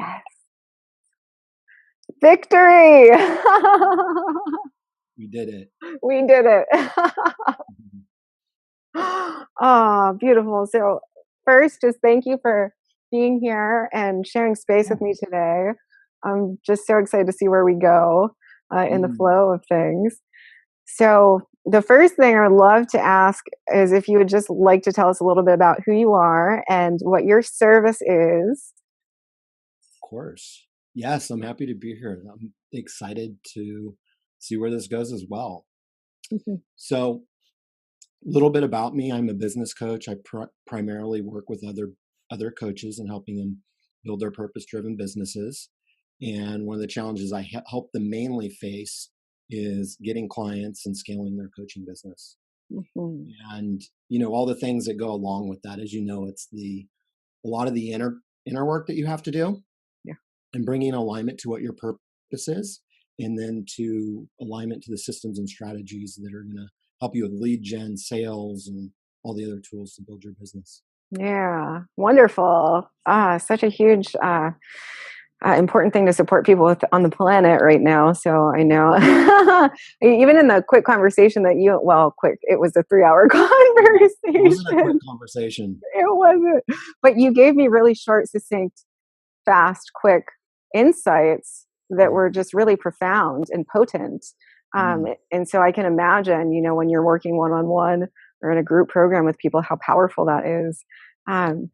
Yes. Victory! We did it. We did it. Mhm. Oh, beautiful. So first, just thank you for being here and sharing space Yeah. with me today. I'm just so excited to see where we go in the Mm. flow of things. So the first thing I would love to ask is if you would just like to tell us a little bit about who you are and what your service is. Of course. Yes, I'm happy to be here. I'm excited to see where this goes as well. Mhm. So, a little bit about me. I'm a business coach. I primarily work with other coaches and helping them build their purpose-driven businesses. And one of the challenges I help them mainly face is getting clients and scaling their coaching business. Mhm. And all the things that go along with that. As you know, it's a lot of the inner work that you have to do, Yeah. and bringing alignment to what your purpose is, and then to alignment to the systems and strategies that are going to help you with lead gen, sales, and all the other tools to build your business. Yeah, wonderful. Such a huge, important thing to support people with on the planet right now. So I know, even in the quick conversation that quick, it was a 3-hour It wasn't a quick conversation. conversation. It wasn't, but you gave me really short, succinct, fast, quick insights that Mm, were just really profound and potent. mm. And so I can imagine, when you're working one-on-one or in a group program with people, how powerful that is. Um,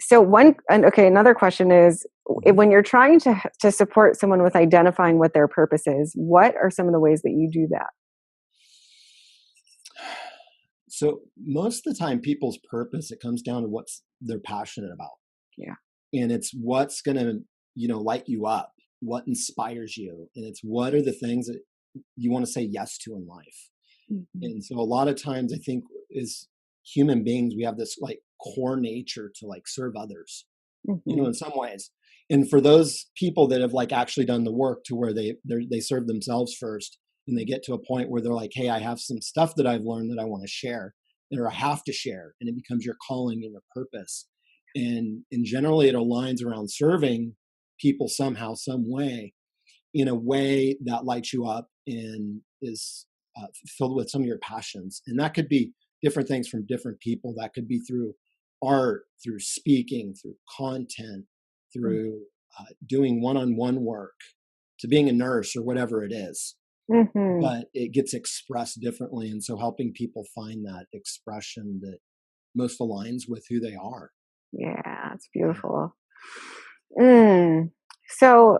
another question is, Mhm. when you're trying to support someone with identifying what their purpose is, what are some of the ways that you do that? So most of the time, people's purpose, it comes down to what's they're passionate about, Yeah. and it's what's going to light you up, what inspires you, and it's what are the things that you want to say yes to in life. Mhm. And so a lot of times I think as human beings, we have this like core nature to like serve others, Mhm. in some ways. And for those people that have like actually done the work to where they serve themselves first, and they get to a point where they're like, hey, I have some stuff that I've learned that I want to share, or I have to share, and it becomes your calling and your purpose. And generally it aligns around serving people somehow, some way, in a way that lights you up and is filled with some of your passions. And that could be different things from different people. That could be through art, through speaking, through content, through doing one-on-one work, to being a nurse or whatever it is. Mhm. But it gets expressed differently. And so helping people find that expression that most aligns with who they are. Yeah, it's Yeah. beautiful. So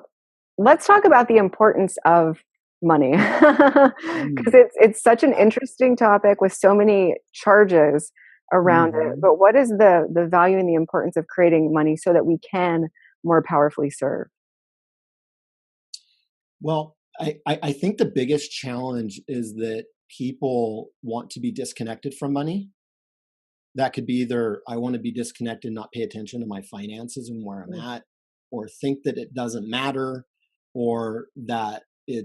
let's talk about the importance of money, because Mm. it's such an interesting topic with so many charges around it. Mhm. But what is the value and the importance of creating money so that we can more powerfully serve? Well, I think the biggest challenge is that people want to be disconnected from money. That could be either I want to be disconnected, not pay attention to my finances and where I'm at, or think that it doesn't matter, or that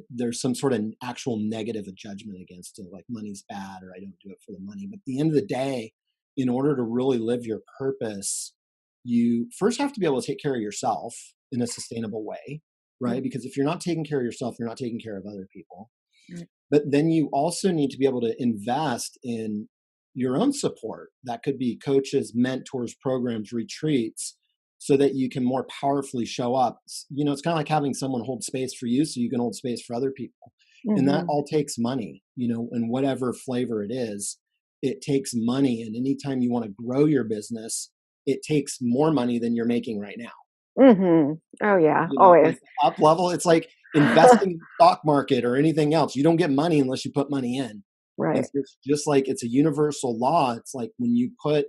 there's some sort of actual negative judgment against it, like money's bad or I don't do it for the money. But at the end of the day, in order to really live your purpose, you first have to be able to take care of yourself in a sustainable way, right? Because if you're not taking care of yourself, you're not taking care of other people. Right. But then you also need to be able to invest in your own support. That could be coaches, mentors, programs, retreats, so that you can more powerfully show up. It's kind of like having someone hold space for you so you can hold space for other people. And that Mm-hmm. all takes money, and whatever flavor it is, it takes money. And anytime you want to grow your business, it takes more money than you're making right now. Mm-hmm. Oh yeah, always. Like up level, it's like investing in the stock market or anything else. You don't get money unless you put money in. And Right. so it's just like it's a universal law. It's like when you put,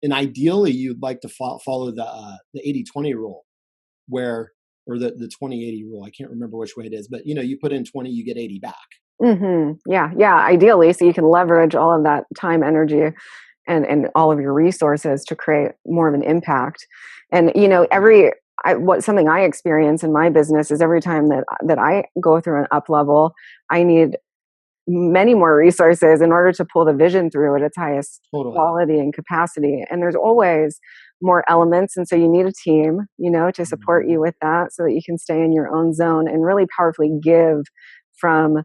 and ideally you'd like to follow the 80-20 rule, where or the 20-80 rule. I can't remember which way it is, but you put in 20, you get 80 back. Mm-hmm. Yeah, yeah. Ideally, so you can leverage all of that time, energy, and all of your resources to create more of an impact. And something I experience in my business is every time that I go through an up level, I need many more resources in order to pull the vision through at its highest Totally. quality and capacity. And there's always more elements. And so you need a team, to support you with that so that you can stay in your own zone and really powerfully give from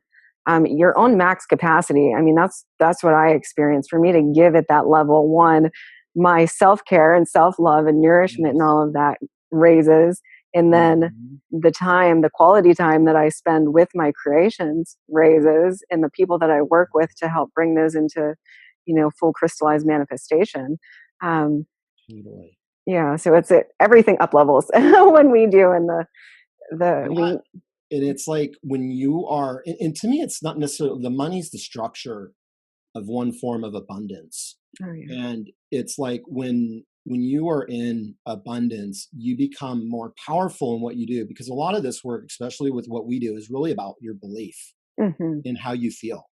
your own max capacity. I mean, that's what I experienced. For me to give at that level, one, my self-care and self-love and nourishment and all of that raises. And then the quality time that I spend with my creations raises, and the people that I work with to help bring those into, full crystallized manifestation. Totally. Yeah. So everything up levels when we do, and Yeah. And it's like when you are, and to me, it's not necessarily the money's the structure of one form of abundance. Oh, yeah. And it's like when you are in abundance, you become more powerful in what you do, because a lot of this work, especially with what we do, is really about your belief in how you feel.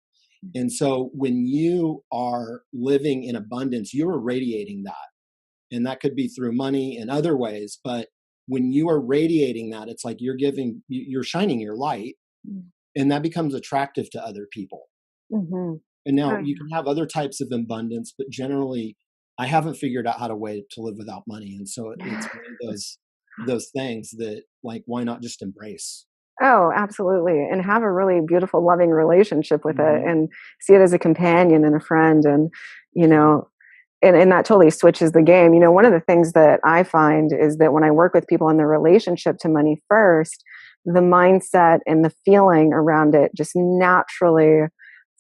And so when you are living in abundance, you are radiating that. And that could be through money and other ways. But when you are radiating that, it's like you're shining your light, and that becomes attractive to other people. And now you can have other types of abundance, but generally I haven't figured out how to live without money. And so it's one of those things that, like, why not just embrace? Oh, absolutely. And have a really beautiful, loving relationship with it, and see it as a companion and a friend. And, and that totally switches the game. One of the things that I find is that when I work with people in their relationship to money first, the mindset and the feeling around it just naturally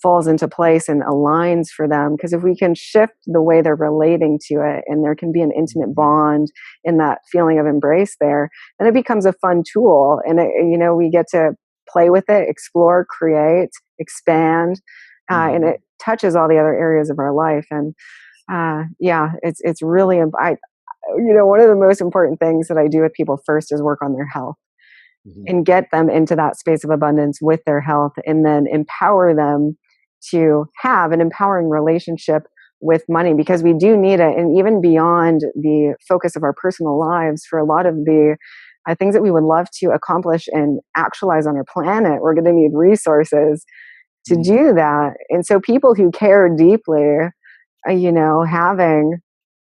falls into place and aligns for them. Because if we can shift the way they're relating to it, and there can be an intimate bond in that feeling of embrace there, then it becomes a fun tool. And we get to play with it, explore, create, expand, and it touches all the other areas of our life. And it's really, one of the most important things that I do with people first is work on their health. And get them into that space of abundance with their health, and then empower them to have an empowering relationship with money, because we do need it. And even beyond the focus of our personal lives, for a lot of the things that we would love to accomplish and actualize on our planet, we're going to need resources to do that. And so people who care deeply, having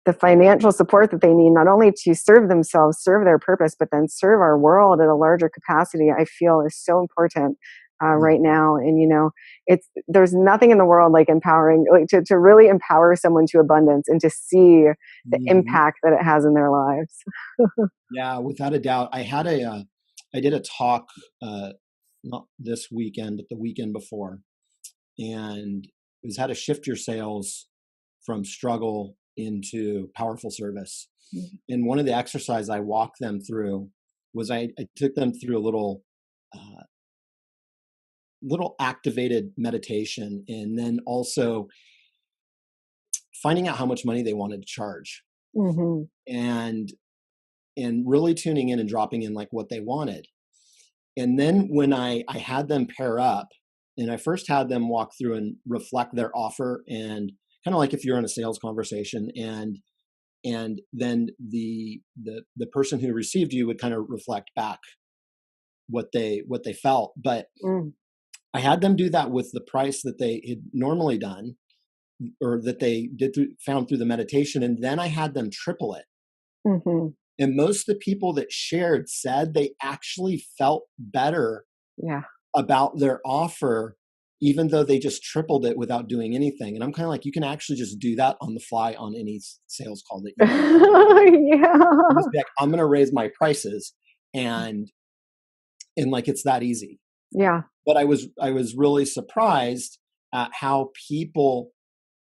the financial support that they need, not only to serve themselves, serve their purpose, but then serve our world at a larger capacity, I feel is so important right now. And, there's nothing in the world like empowering, like to really empower someone to abundance and to see the impact that it has in their lives. Yeah, without a doubt. I did a talk, not this weekend, but the weekend before, and it was how to shift your sales from struggle into powerful service. And one of the exercises I walked them through was I took them through a little activated meditation, and then also finding out how much money they wanted to charge, and really tuning in and dropping in like what they wanted. And then when I had them pair up, and I first had them walk through and reflect their offer, and kind of like if you're in a sales conversation, and then the person who received you would kind of reflect back what they felt. But I had them do that with the price that they had normally done, or that they found through the meditation, and then I had them triple it. And most of the people that shared said they actually felt better about their offer, even though they just tripled it without doing anything. And I'm kind of like, you can actually just do that on the fly on any sales call that you just be like, I'm going to raise my prices, and like, it's that easy. But I was really surprised at how people,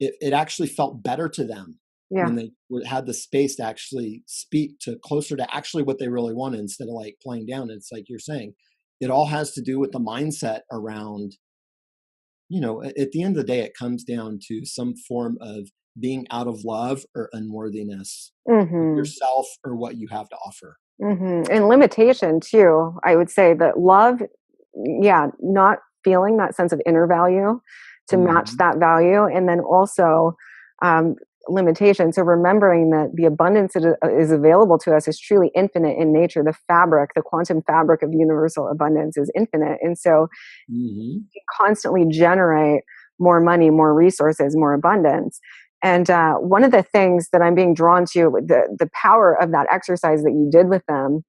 it actually felt better to them when they had the space to actually speak to closer to actually what they really wanted, instead of like playing down. And it's like you're saying, it all has to do with the mindset around, at the end of the day, it comes down to some form of being out of love or unworthiness of yourself or what you have to offer. And limitation too. I would say that love, not feeling that sense of inner value to match that value. And then also limitation. So remembering that the abundance that is available to us is truly infinite in nature. The fabric, the quantum fabric of universal abundance is infinite. And so Mm-hmm. you constantly generate more money, more resources, more abundance. And one of the things that I'm being drawn to, the power of that exercise that you did with them,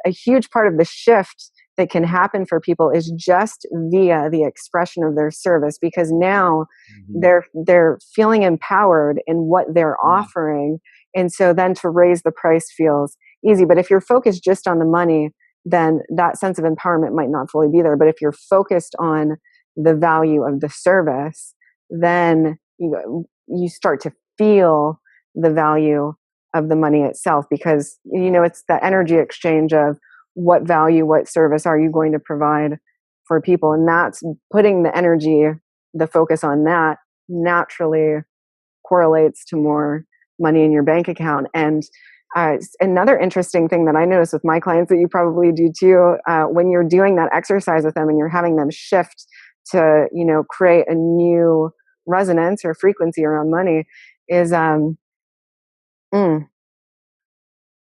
a huge part of the shift that can happen for people is just via the expression of their service, because now they're feeling empowered in what they're offering. And so then to raise the price feels easy. But if you're focused just on the money, then that sense of empowerment might not fully be there. But if you're focused on the value of the service, then you start to feel the value of the money itself, because it's the energy exchange of what value, what service are you going to provide for people. And that's putting the energy, the focus on that naturally correlates to more money in your bank account. And another interesting thing that I notice with my clients that you probably do too, when you're doing that exercise with them and you're having them shift to, create a new resonance or frequency around money is,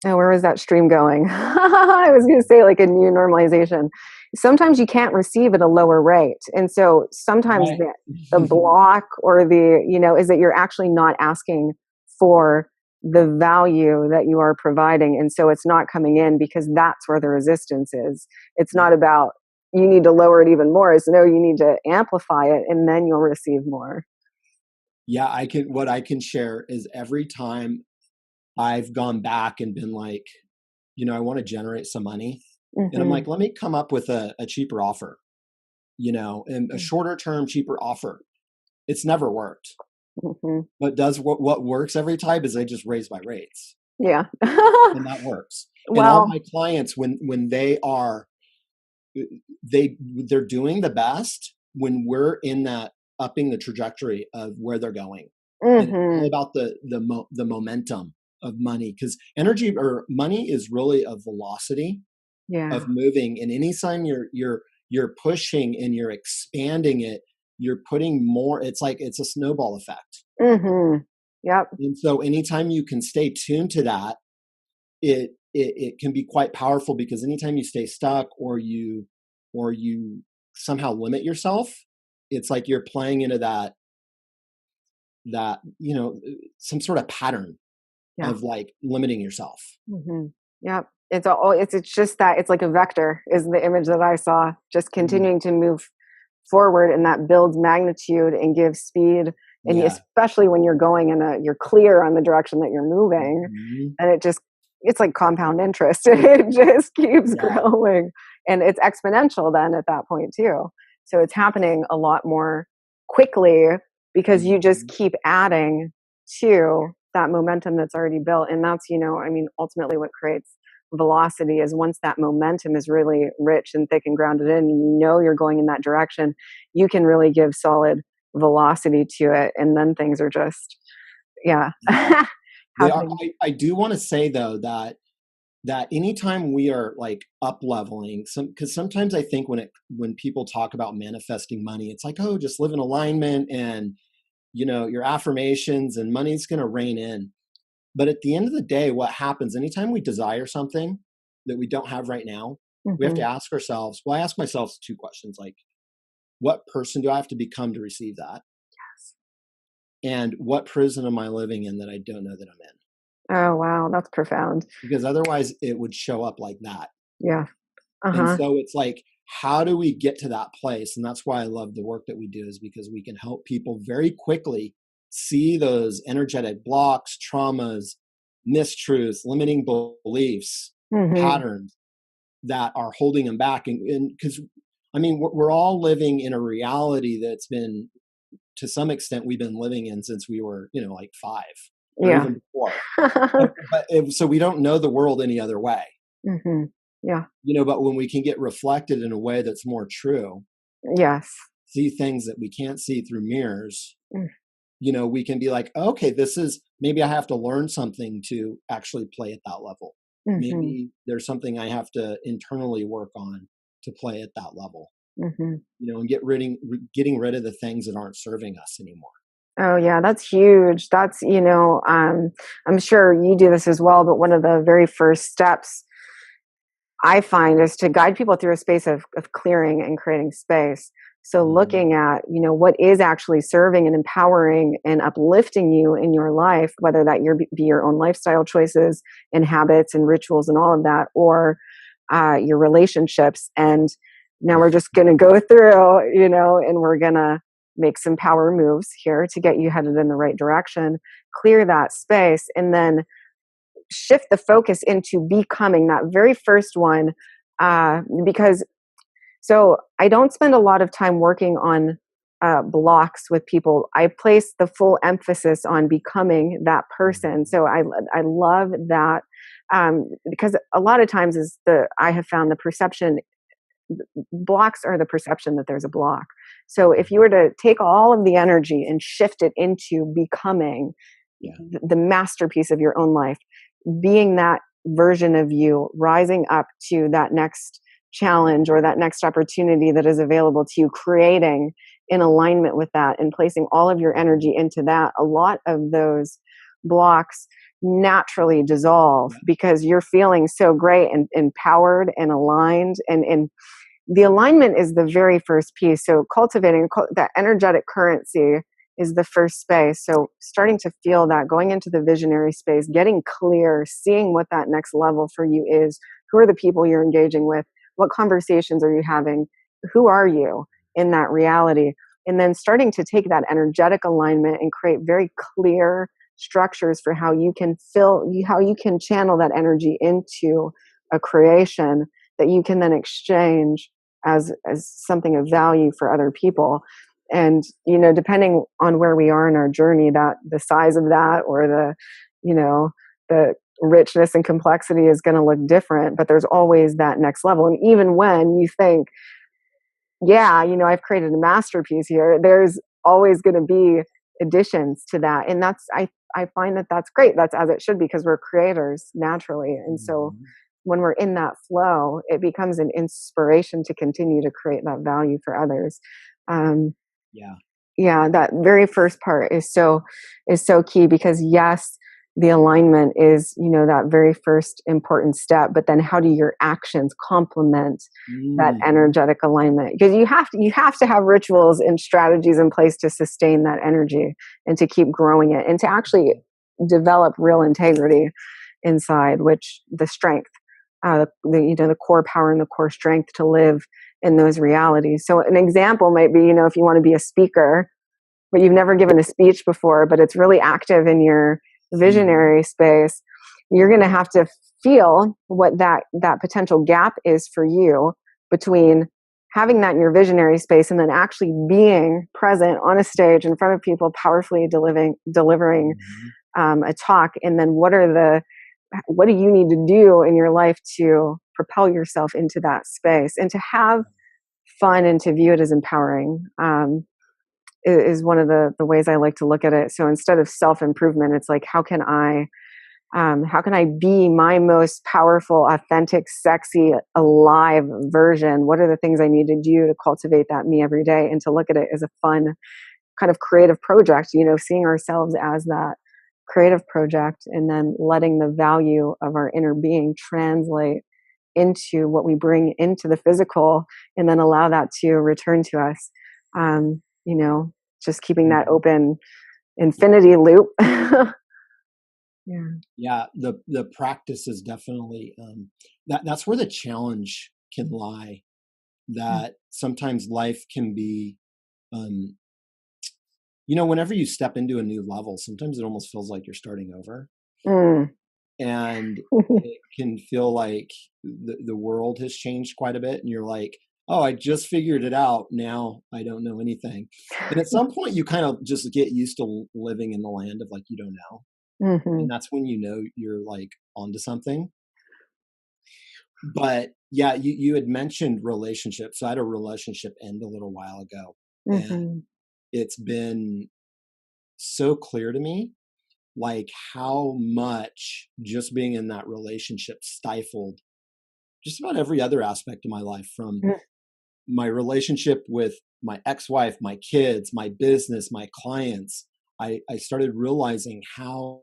where was that stream going? I was going to say like a new normalization. Sometimes you can't receive at a lower rate. And so sometimes the block or is that you're actually not asking for the value that you are providing. And so it's not coming in because that's where the resistance is. It's not about you need to lower it even more. It's no, you need to amplify it and then you'll receive more. Yeah, what I can share is every time I've gone back and been like, I want to generate some money. And I'm like, let me come up with a cheaper offer, and a shorter term, cheaper offer. It's never worked. But what works every time is I just raise my rates. Yeah. And that works. And all my clients, when they're doing the best when we're in that upping the trajectory of where they're going. And it's all about the momentum of money, because energy or money is really a velocity of moving. And anytime you're pushing and you're expanding it, you're putting more. It's like it's a snowball effect. Yep. And so anytime you can stay tuned to that, it can be quite powerful, because anytime you stay stuck or you somehow limit yourself, it's like you're playing into that some sort of pattern of like limiting yourself. Yep. It's just that it's like a vector is the image that I saw, just continuing to move forward, and that builds magnitude and gives speed. And especially when you're going you're clear on the direction that you're moving, and it's like compound interest. It just keeps growing, and it's exponential then at that point too. So it's happening a lot more quickly because you just keep adding to that momentum that's already built. And that's, ultimately what creates velocity is once that momentum is really rich and thick and grounded in, you're going in that direction, you can really give solid velocity to it. And then things are just, I do want to say though that anytime we are like up leveling, because sometimes I think when people talk about manifesting money, it's like, oh, just live in alignment and your affirmations and money's going to rain in. But at the end of the day, what happens anytime we desire something that we don't have right now, we have to ask ourselves, I ask myself two questions, like, what person do I have to become to receive that? And what prison am I living in that I don't know that I'm in? Oh, wow. That's profound. Because otherwise it would show up like that. Yeah. And so it's like, how do we get to that place? And that's why I love the work that we do, is because we can help people very quickly see those energetic blocks, traumas, mistruths, limiting beliefs, patterns that are holding them back. And because, we're all living in a reality that's been, to some extent, we've been living in since we were, like 5 or even before. So we don't know the world any other way. Yeah. But when we can get reflected in a way that's more true, see things that we can't see through mirrors, we can be like, okay, maybe I have to learn something to actually play at that level. Maybe there's something I have to internally work on to play at that level, and getting rid of the things that aren't serving us anymore. Oh yeah, that's huge. That's, I'm sure you do this as well, but one of the very first steps I find is to guide people through a space of clearing and creating space. So Mm-hmm. looking at, what is actually serving and empowering and uplifting you in your life, whether that be your own lifestyle choices and habits and rituals and all of that, or your relationships. And now we're just going to go through, and we're going to make some power moves here to get you headed in the right direction, clear that space, and then shift the focus into becoming that very first one. Because so I don't spend a lot of time working on blocks with people. I place the full emphasis on becoming that person. So I love that, because a lot of times I have found the perception, blocks are the perception that there's a block. So if you were to take all of the energy and shift it into becoming Yeah. the masterpiece of your own life, being that version of you, rising up to that next challenge or that next opportunity that is available to you, creating in alignment with that and placing all of your energy into that, a lot of those blocks naturally dissolve because you're feeling so great and empowered and aligned, and the alignment is the very first piece. So cultivating that energetic currency is the first space. So starting to feel that, going into the visionary space, getting clear, seeing what that next level for you is. Who are the people you're engaging with? What conversations are you having? Who are you in that reality? And then starting to take that energetic alignment and create very clear structures for how you can channel that energy into a creation that you can then exchange as something of value for other people. And depending on where we are in our journey, that the size of that, or the richness and complexity is going to look different, but there's always that next level. And even when you think, yeah, I've created a masterpiece here, there's always going to be additions to that. And I find that that's great. That's as it should be, because we're creators naturally. And so when we're in that flow, it becomes an inspiration to continue to create that value for others. Yeah. Yeah, that very first part is so key, because yes, the alignment is, that very first important step, but then how do your actions complement that energetic alignment? Because you have to have rituals and strategies in place to sustain that energy and to keep growing it and to actually develop real integrity inside, which the strength, the core power and the core strength to live in those realities. So an example might be, if you want to be a speaker, but you've never given a speech before, but it's really active in your visionary space, you're going to have to feel what that potential gap is for you between having that in your visionary space and then actually being present on a stage in front of people, powerfully delivering a talk. And then what do you need to do in your life to propel yourself into that space and to have fun and to view it as empowering, is one of the ways I like to look at it. So instead of self-improvement, it's like, how can I be my most powerful, authentic, sexy, alive version? What are the things I need to do to cultivate that me every day, and to look at it as a fun kind of creative project, seeing ourselves as that creative project, and then letting the value of our inner being translate into what we bring into the physical, and then allow that to return to us. Just keeping that open infinity loop. Yeah. The practice is definitely, that's where the challenge can lie, that sometimes life can be, whenever you step into a new level, sometimes it almost feels like you're starting over. And it can feel like the world has changed quite a bit, and you're like, oh, I just figured it out. Now I don't know anything. And at some point you kind of just get used to living in the land of like, you don't know. And that's when you're like onto something. But yeah, you had mentioned relationships. So I had a relationship end a little while ago, and it's been so clear to me, like how much just being in that relationship stifled just about every other aspect of my life, from my relationship with my ex-wife, my kids, my business, my clients, I started realizing how,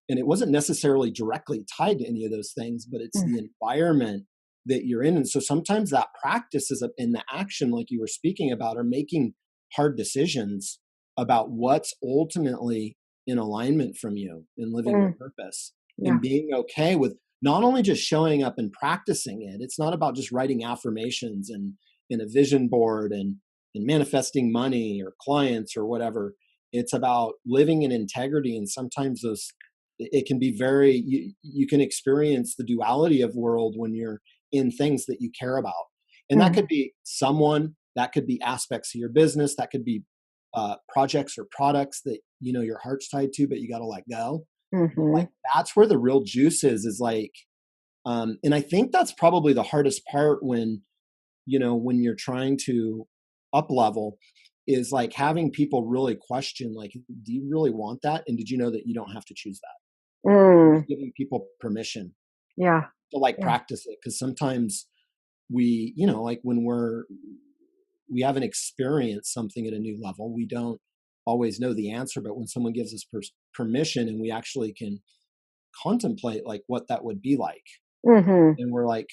and it wasn't necessarily directly tied to any of those things, but it's the environment that you're in. And so sometimes that practice is in the action, like you were speaking about, or making hard decisions about what's ultimately in alignment from you and living your purpose, Yeah. and being okay with not only just showing up and practicing it. It's not about just writing affirmations and in a vision board and manifesting money or clients or whatever. It's about living in integrity. And sometimes those, it can be very, you can experience the duality of world when you're in things that you care about. And that could be someone, that could be aspects of your business, that could be projects or products that, you know, your heart's tied to, but you got to let go. Like that's where the real juice is like, and I think that's probably the hardest part when, you know, when you're trying to up level, is like having people really question, like, do you really want that? And did you know that you don't have to choose that? Just giving people permission Yeah. to like Yeah. practice it. Cause sometimes we, you know, like when we haven't experienced something at a new level, we don't always know the answer. But when someone gives us permission and we actually can contemplate like what that would be like, and we're like,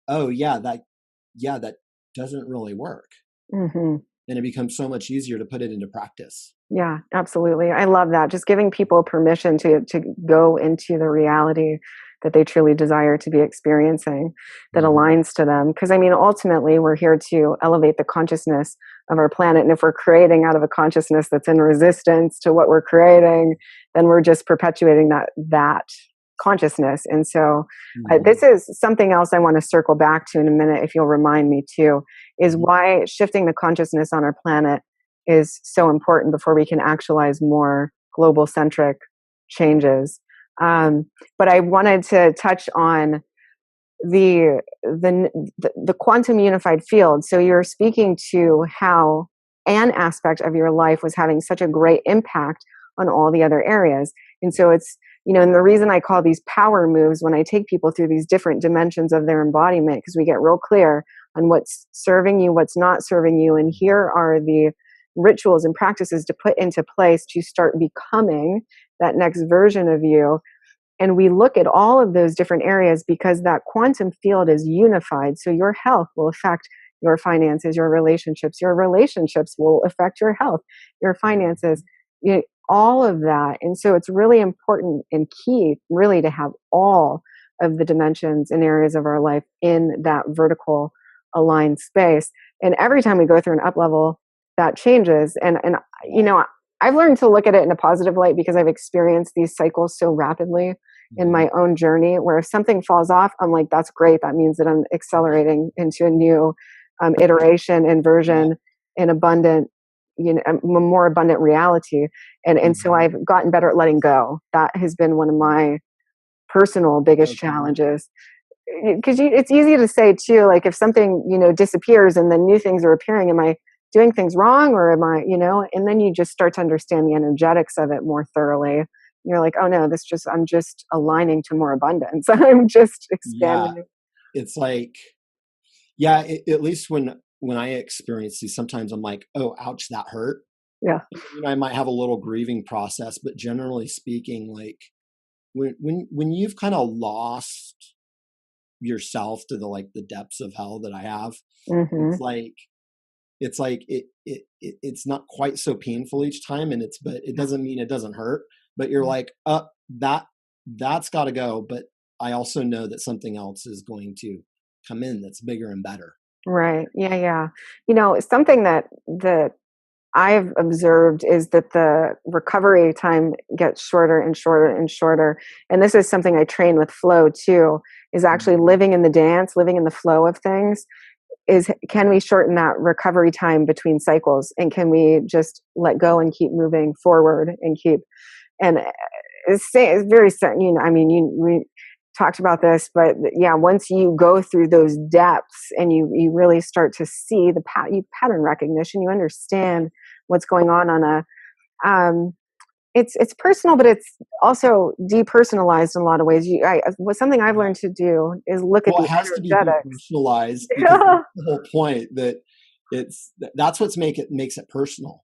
oh yeah, that doesn't really work. And it becomes so much easier to put it into practice. Yeah, absolutely. I love that. Just giving people permission to go into the reality that they truly desire to be experiencing, that aligns to them. Because I mean, ultimately, we're here to elevate the consciousness of our planet. And if we're creating out of a consciousness that's in resistance to what we're creating, then we're just perpetuating that consciousness. And so this is something else I want to circle back to in a minute, if you'll remind me too, is why shifting the consciousness on our planet is so important before we can actualize more global centric changes. But I wanted to touch on the quantum unified field. So you're speaking to how an aspect of your life was having such a great impact on all the other areas. And so it's, you know, and the reason I call these power moves when I take people through these different dimensions of their embodiment, because we get real clear on what's serving you, what's not serving you. And here are the rituals and practices to put into place to start becoming that next version of you. And we look at all of those different areas because that quantum field is unified. So your health will affect your finances, your relationships will affect your health, your finances, you know, all of that. And so it's really important and key really to have all of the dimensions and areas of our life in that vertical aligned space. And every time we go through an up level, that changes. And you know, I've learned to look at it in a positive light because I've experienced these cycles so rapidly in my own journey, where if something falls off, I'm like, that's great. That means that I'm accelerating into a new iteration and version in abundant, you know, a more abundant reality. And so I've gotten better at letting go. That has been one of my personal biggest challenges. Because it's easy to say too, like if something, you know, disappears and then new things are appearing, am I doing things wrong, or am I, you know, and then you just start to understand the energetics of it more thoroughly. You're like, oh no, I'm just aligning to more abundance. I'm just expanding. Yeah. It's like, yeah, at least when I experience these, sometimes I'm like, oh, ouch, that hurt. Yeah. You know, I might have a little grieving process, but generally speaking, like when you've kind of lost yourself to the depths of hell that I have, it's like it's not quite so painful each time, and but it doesn't mean it doesn't hurt. But you're like, that's got to go. But I also know that something else is going to come in that's bigger and better. Right. Yeah. Yeah. You know, something that I've observed is that the recovery time gets shorter and shorter and shorter. And this is something I train with flow too, is actually living in the dance, living in the flow of things. Can we shorten that recovery time between cycles, and can we just let go and keep moving forward and it's very, you know, I mean, we talked about this, but yeah, once you go through those depths and you really start to see the pattern recognition, you understand what's going on a, it's personal, but it's also depersonalized in a lot of ways. Something I've learned to do is look at the it has to be energetics. depersonalized, because that's the whole point, that that's what makes it personal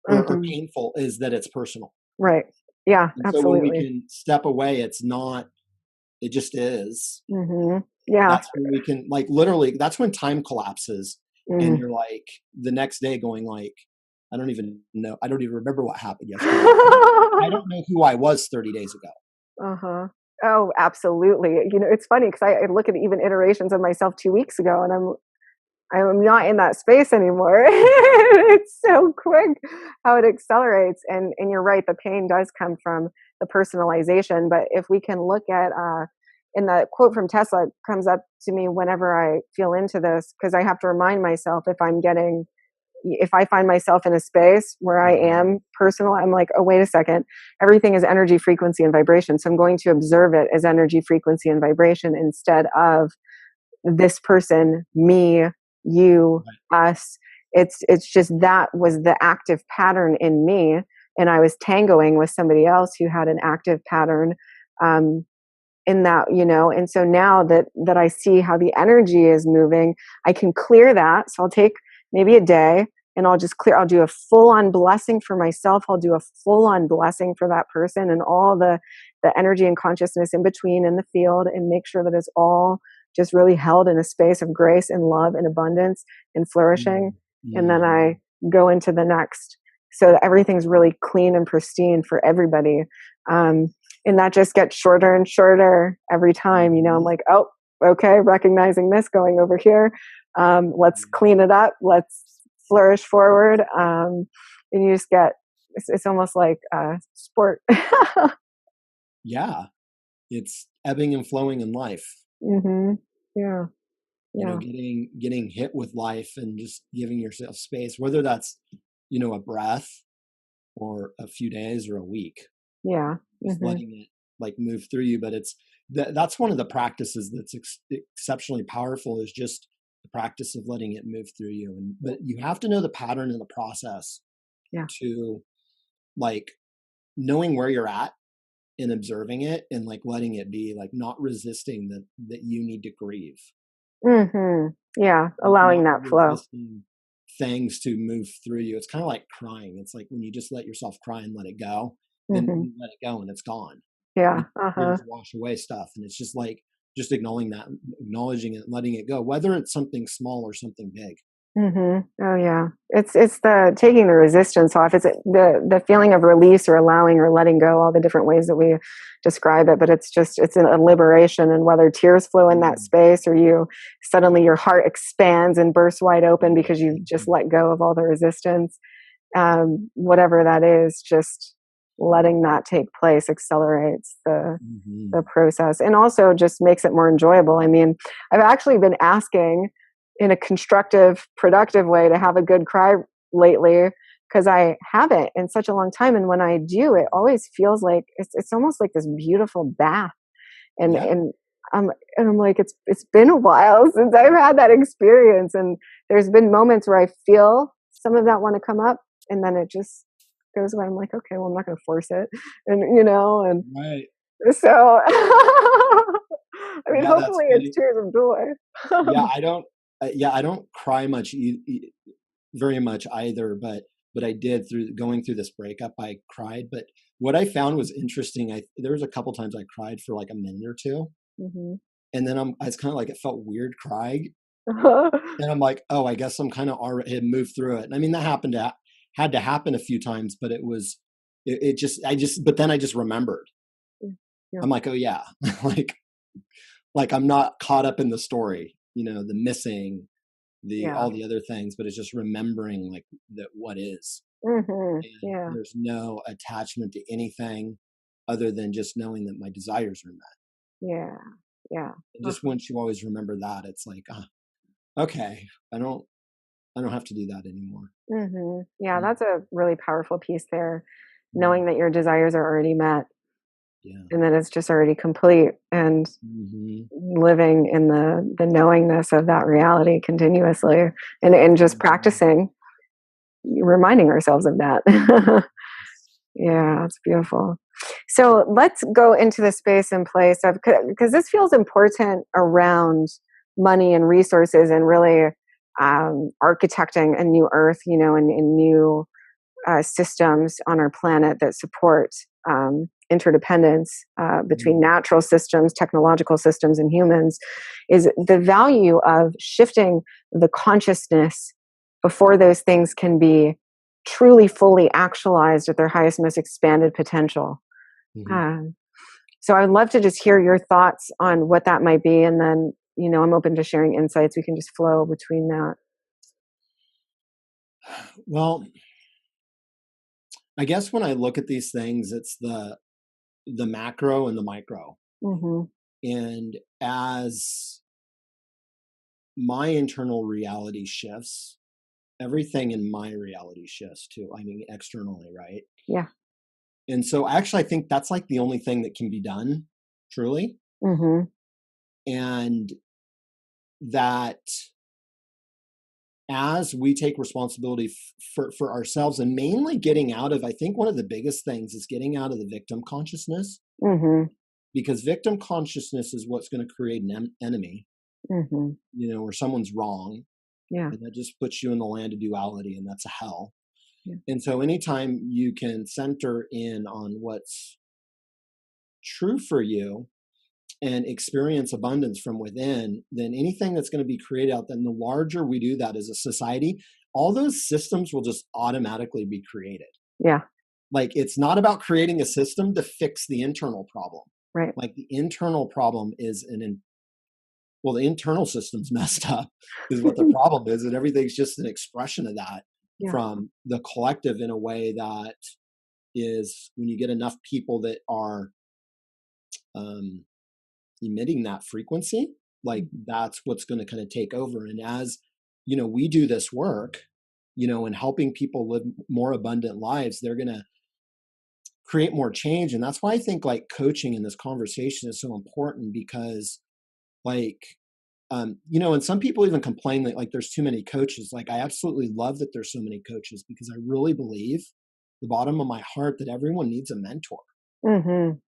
or painful, is that it's personal. Right. Yeah, And so when we absolutely. can step away, it's not, it just is. Yeah. That's when we can, like, literally, that's when time collapses. And Mm. you're like the next day going like, I don't even know. I don't even remember what happened yesterday. I don't know who I was 30 days ago. Uh-huh. Oh, absolutely. It's funny because I look at even iterations of myself 2 weeks ago, and I'm not in that space anymore. It's so quick how it accelerates. And you're right, the pain does come from the personalization. But if we can look at in the quote from Tesla comes up to me whenever I feel into this, because I have to remind myself if I find myself in a space where I am personal, I'm like, oh, wait a second. Everything is energy, frequency, and vibration. So I'm going to observe it as energy, frequency, and vibration instead of this person, me, you, us. It's just that was the active pattern in me, and I was tangoing with somebody else who had an active pattern in that, and so now that I see how the energy is moving, I can clear that. So I'll take maybe a day, and I'll do a full-on blessing for myself. I'll do a full-on blessing for that person and all the energy and consciousness in between in the field, and make sure that it's all just really held in a space of grace and love and abundance and flourishing. And then I go into the next, so that everything's really clean and pristine for everybody. And that just gets shorter and shorter every time. I'm like, oh, okay, recognizing this, going over here. Let's clean it up. Let's flourish forward. And you just get, it's almost like sport. Yeah. It's ebbing and flowing in life. Yeah. Yeah. Getting hit with life and just giving yourself space, whether that's, a breath or a few days or a week. Yeah. Just letting it like move through you. But that's one of the practices that's exceptionally powerful, is just the practice of letting it move through you. But you have to know the pattern in the process to, like, knowing where you're at and observing it and like letting it be, like not resisting that you need to grieve. Yeah. Allowing that flow. Things to move through you. It's kind of like crying. It's like when you just let yourself cry and let it go, then you let it go and it's gone. Yeah. You just wash away stuff. And it's just like, just acknowledging it, letting it go, whether it's something small or something big. Oh yeah. It's the taking the resistance off. It's the feeling of release or allowing or letting go, all the different ways that we describe it, but it's a liberation. And whether tears flow in that space, or suddenly your heart expands and bursts wide open because you just let go of all the resistance, whatever that is, just letting that take place accelerates the process, and also just makes it more enjoyable. I mean, I've actually been asking in a constructive, productive way to have a good cry lately, because I haven't in such a long time. And when I do, it always feels like it's almost like this beautiful bath. And I'm like, it's been a while since I've had that experience. And there's been moments where I feel some of that want to come up, and then it just goes away. I'm like, okay, well, I'm not going to force it, and Right. so I mean, hopefully it's tears of joy. I don't cry much, very much either, but I did, through going through this breakup, I cried. But what I found was interesting. There was a couple times I cried for like a minute or two, and then I was kind of like, it felt weird crying, and I'm like, oh, I guess I'm kind of already had moved through it. And I mean, that had to happen a few times, but but then I just remembered. I'm like, oh yeah, like I'm not caught up in the story, the missing, all the other things, but it's just remembering like that what is. There's no attachment to anything other than just knowing that my desires are met. And just once you always remember that, it's like, okay, I don't have to do that anymore. That's a really powerful piece there, knowing that your desires are already met. And that it's just already complete, and living in the knowingness of that reality continuously, and just practicing, reminding ourselves of that. Yeah, it's beautiful. So let's go into the space and place of, because this feels important around money and resources, and really architecting a new earth, and new systems on our planet that support interdependence between natural systems, technological systems, and humans, is the value of shifting the consciousness before those things can be truly fully actualized at their highest, most expanded potential. So I would love to just hear your thoughts on what that might be, and then, I'm open to sharing insights. We can just flow between that. Well, I guess when I look at these things, it's the macro and the micro. And as my internal reality shifts, everything in my reality shifts too. I mean, externally, right? Yeah. And so actually, I think that's like the only thing that can be done, truly. And that as we take responsibility for ourselves, and mainly getting out of, I think one of the biggest things is getting out of the victim consciousness, because victim consciousness is what's going to create an enemy, where someone's wrong. Yeah. And that just puts you in the land of duality, and that's a hell. Yeah. And so anytime you can center in on what's true for you and experience abundance from within, then anything that's going to be created out, then the larger we do that as a society, all those systems will just automatically be created. Yeah. Like, it's not about creating a system to fix the internal problem. Right. Like, the internal problem is the internal system's messed up is what the problem is. And everything's just an expression of that from the collective, in a way that is, when you get enough people that are emitting that frequency, like, that's what's going to kind of take over. And as, we do this work, and helping people live more abundant lives, they're going to create more change. And that's why I think, like, coaching in this conversation is so important, because, like, and some people even complain that, like, there's too many coaches. Like, I absolutely love that there's so many coaches, because I really believe, the bottom of my heart, that everyone needs a mentor.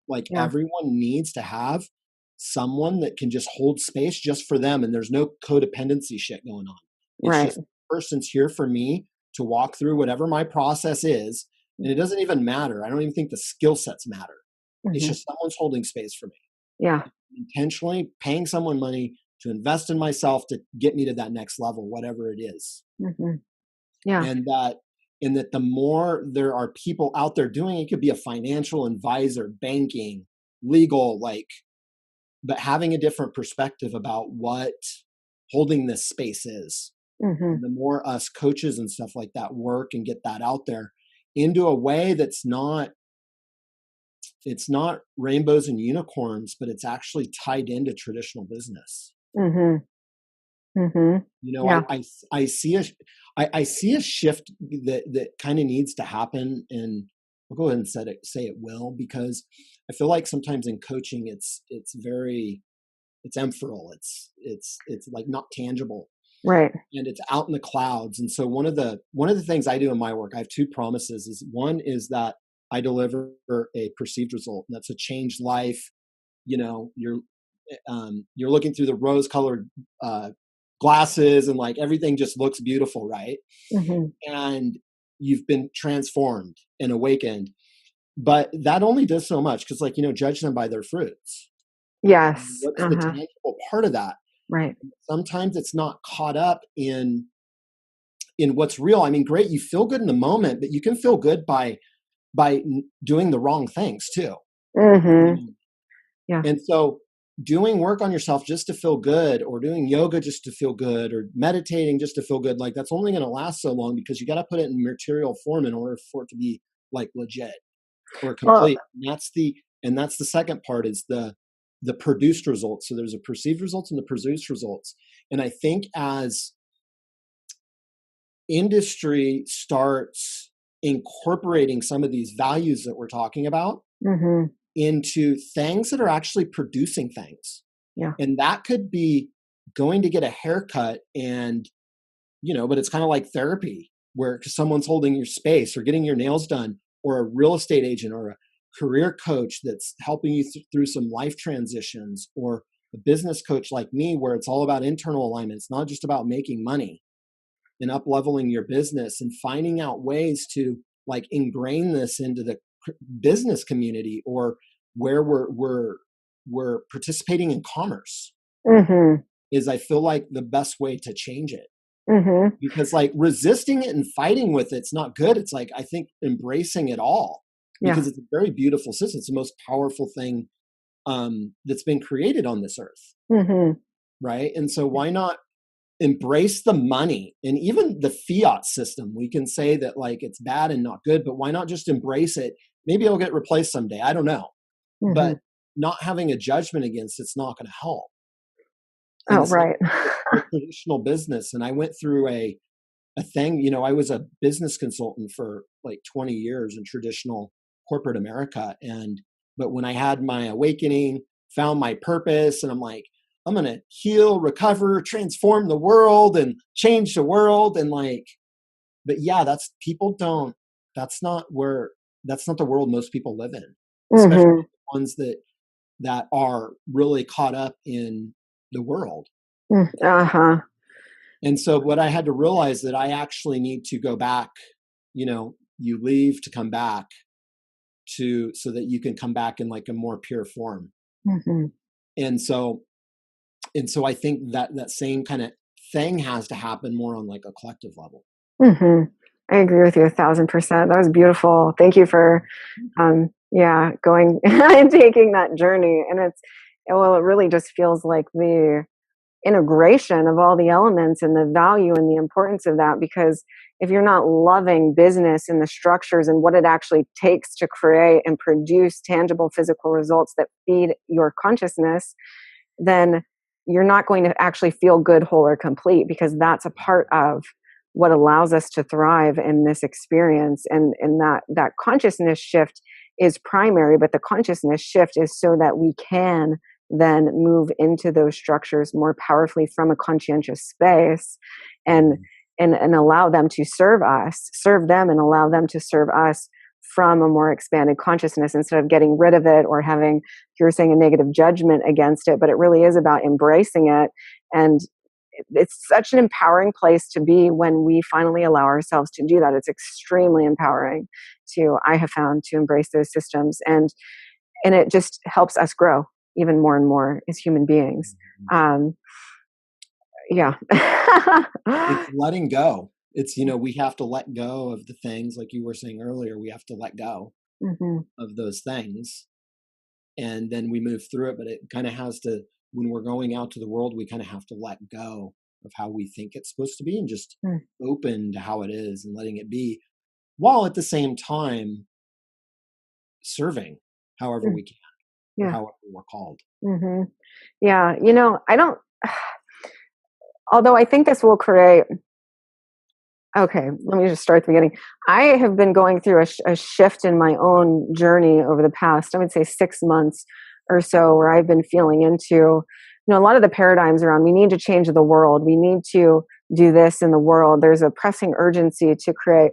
Like, everyone needs to have someone that can just hold space just for them. And there's no codependency shit going on. It's just, the person's here for me to walk through whatever my process is. And it doesn't even matter. I don't even think the skill sets matter. It's just someone's holding space for me. Yeah. Intentionally paying someone money to invest in myself to get me to that next level, whatever it is. Yeah. And that the more there are people out there doing it, could be a financial advisor, banking, legal, like, but having a different perspective about what holding this space is. The more us coaches and stuff like that work and get that out there into a way that's not, it's not rainbows and unicorns, but it's actually tied into traditional business. I see a shift that kind of needs to happen, and I'll go ahead and say it will, because I feel like sometimes in coaching, it's ephemeral. It's like not tangible. Right. And it's out in the clouds. And so one of the things I do in my work, I have two promises. One is that I deliver a perceived result, and that's a changed life. You're looking through the rose-colored glasses, and, like, everything just looks beautiful, right? And you've been transformed and awakened. But that only does so much, because, like, judge them by their fruits. Yes. What's the tangible part of that? Right. Sometimes it's not caught up in what's real. I mean, great, you feel good in the moment, but you can feel good by doing the wrong things too. Yeah. And so doing work on yourself just to feel good, or doing yoga just to feel good, or meditating just to feel good, like, that's only going to last so long, because you got to put it in material form in order for it to be, like, legit or complete. And that's the second part, is the produced results. So there's a perceived results and the produced results. And I think as industry starts incorporating some of these values that we're talking about into things that are actually producing things. Yeah. And that could be going to get a haircut, and, but it's kind of like therapy, where someone's holding your space, or getting your nails done, or a real estate agent, or a career coach that's helping you through some life transitions, or a business coach like me, where it's all about internal alignment. It's not just about making money and up leveling your business and finding out ways to like ingrain this into the business community, or where we're participating in commerce, is I feel like the best way to change it. Because like resisting it and fighting with it's not good. It's like, I think embracing it all, because it's a very beautiful system. It's the most powerful thing that's been created on this earth. Right. And so why not embrace the money and even the fiat system? We can say that like it's bad and not good, but why not just embrace it? Maybe it'll get replaced someday. I don't know. But not having a judgment against it's not going to help. And oh, right. Like traditional business. And I went through a thing, you know, I was a business consultant for like 20 years in traditional corporate America. But when I had my awakening, found my purpose, and I'm like, I'm going to heal, recover, transform the world and change the world. And like, but yeah, that's not the world most people live in, especially the ones that are really caught up in the world. And so what I had to realize that I actually need to go back, you know, you leave to come back so that you can come back in like a more pure form. And so I think that same kind of thing has to happen more on like a collective level. I agree with you 1,000%. That was beautiful. Thank you for, going and taking that journey. And it really just feels like the integration of all the elements and the value and the importance of that, because if you're not loving business and the structures and what it actually takes to create and produce tangible physical results that feed your consciousness, then you're not going to actually feel good, whole, or complete, because that's a part of what allows us to thrive in this experience. And that consciousness shift is primary, but the consciousness shift is so that we can then move into those structures more powerfully from a conscientious space, and allow them to serve them and allow them to serve us from a more expanded consciousness, instead of getting rid of it or having, you're saying, a negative judgment against it. But it really is about embracing it. And it's such an empowering place to be when we finally allow ourselves to do that. It's extremely empowering I have found, to embrace those systems. And it just helps us grow even more and more as human beings. It's letting go. It's, you know, we have to let go of the things, like you were saying earlier, we have to let go of those things, and then we move through it. But it kind of has to, when we're going out to the world, we kind of have to let go of how we think it's supposed to be, and just open to how it is and letting it be, while at the same time serving however we can, or however we're called. Yeah. You know, although I think this will create, okay, let me just start at the beginning. I have been going through a shift in my own journey over the past, I would say 6 months or so, where I've been feeling into, you know, a lot of the paradigms around, we need to change the world. We need to do this in the world. There's a pressing urgency to create.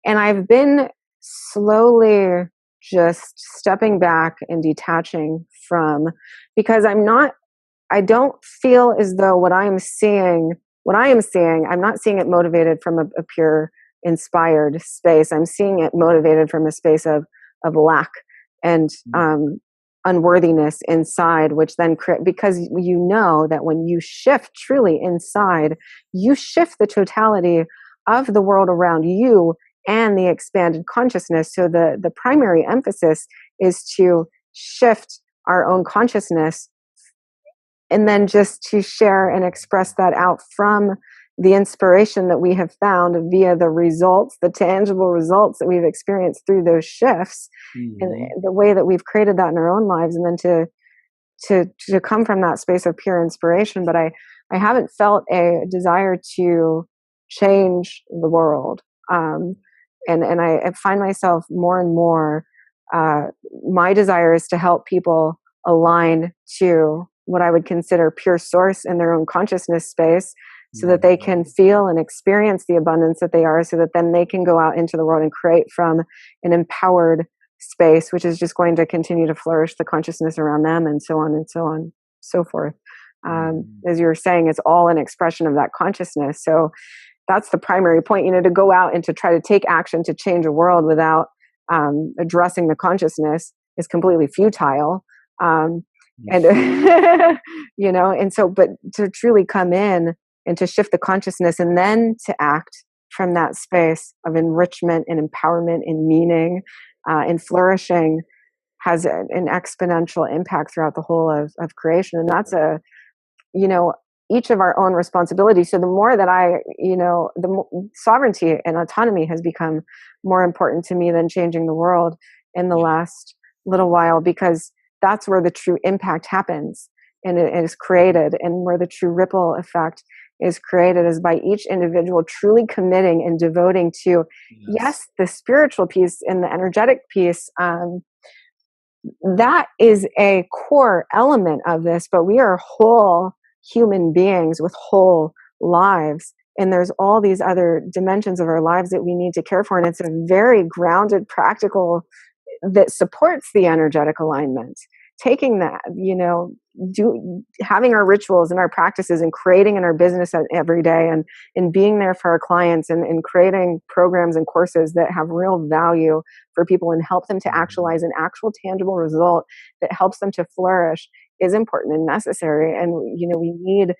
And I've been slowly just stepping back and detaching from, because I don't feel as though what I am seeing, I'm not seeing it motivated from a pure inspired space. I'm seeing it motivated from a space of lack and unworthiness inside, which then because you know that when you shift truly inside, you shift the totality of the world around you and the expanded consciousness. So the primary emphasis is to shift our own consciousness, and then just to share and express that out from the inspiration that we have found via the results, the tangible results that we've experienced through those shifts, and the way that we've created that in our own lives, and then to come from that space of pure inspiration. But I haven't felt a desire to change the world. And I find myself more and more, my desire is to help people align to what I would consider pure source in their own consciousness space, so that they can feel and experience the abundance that they are, so that then they can go out into the world and create from an empowered space, which is just going to continue to flourish the consciousness around them, and so on and so on, so forth. As you were saying, it's all an expression of that consciousness. So that's the primary point, to go out and to try to take action to change a world without addressing the consciousness is completely futile. And, and so, but to truly come in and to shift the consciousness and then to act from that space of enrichment and empowerment and meaning and flourishing has an exponential impact throughout the whole of creation. And that's each of our own responsibility. So the more that sovereignty and autonomy has become more important to me than changing the world in the last little while, because that's where the true impact happens and it is created, and where the true ripple effect is created is by each individual truly committing and devoting to, yes, the spiritual piece and the energetic piece. That is a core element of this, but we are whole human beings with whole lives. And there's all these other dimensions of our lives that we need to care for. And it's a very grounded, practical that supports the energetic alignment. Taking that, having our rituals and our practices and creating in our business every day and being there for our clients and creating programs and courses that have real value for people and help them to actualize an actual tangible result that helps them to flourish is important and necessary. And, we need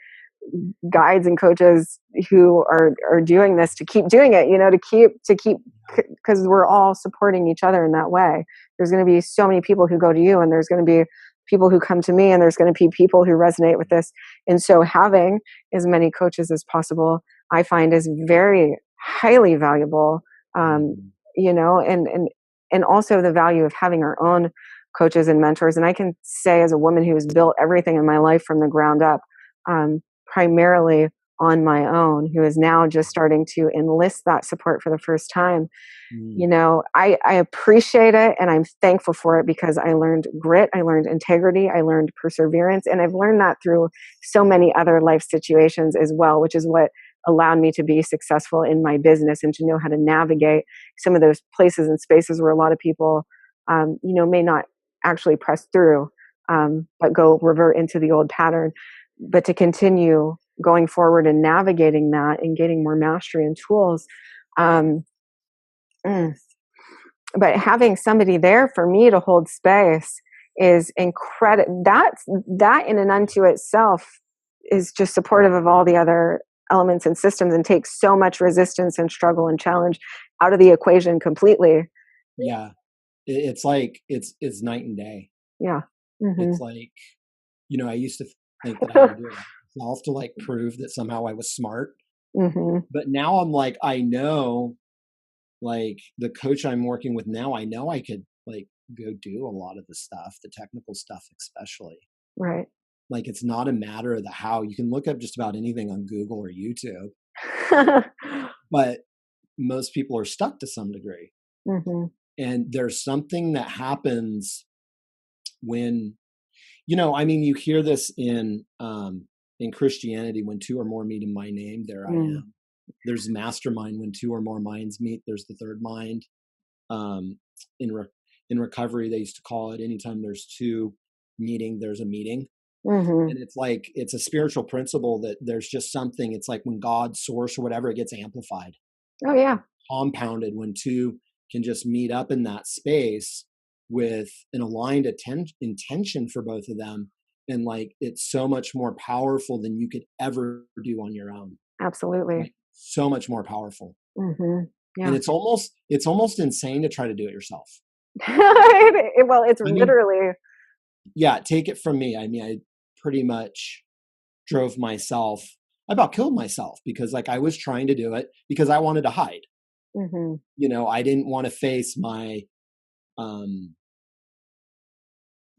guides and coaches who are doing this to keep doing it, to keep, because we're all supporting each other in that way. There's going to be so many people who go to you, and there's going to be people who come to me, and there's going to be people who resonate with this. And so having as many coaches as possible, I find, is very highly valuable, and also the value of having our own coaches and mentors. And I can say, as a woman who has built everything in my life from the ground up, primarily on my own, who is now just starting to enlist that support for the first time. I appreciate it, and I'm thankful for it, because I learned grit, I learned integrity, I learned perseverance, and I've learned that through so many other life situations as well, which is what allowed me to be successful in my business and to know how to navigate some of those places and spaces where a lot of people, may not actually press through, but revert into the old pattern. But to continue going forward and navigating that and getting more mastery and tools. But having somebody there for me to hold space is incredible. That in and unto itself is just supportive of all the other elements and systems, and takes so much resistance and struggle and challenge out of the equation completely. Yeah. It's like, it's night and day. Yeah. Mm-hmm. It's like, I used to think that I had to do it myself to like prove that somehow I was smart. Mm-hmm. But now I'm like, I know, like the coach I'm working with now, I know I could like go do a lot of the stuff, the technical stuff, especially. Right. Like, it's not a matter of the how. You can look up just about anything on Google or YouTube, but most people are stuck to some degree. Mm-hmm. And there's something that happens when, you hear this in Christianity, when two or more meet in my name, there I am. There's mastermind, when two or more minds meet, there's the third mind. In recovery, they used to call it, anytime there's two meeting, there's a meeting. Mm-hmm. And it's like, it's a spiritual principle that there's just something, it's like when God, source, or whatever, it gets amplified. Oh yeah. Compounded when two can just meet up in that space with an aligned intention for both of them. And like, it's so much more powerful than you could ever do on your own. Absolutely. Like, so much more powerful. Mm-hmm. Yeah. And it's almost insane to try to do it yourself. Well, it's literally. Yeah. Take it from me. I pretty much drove myself. I about killed myself because like I was trying to do it because I wanted to hide. Mm-hmm. I didn't want to face my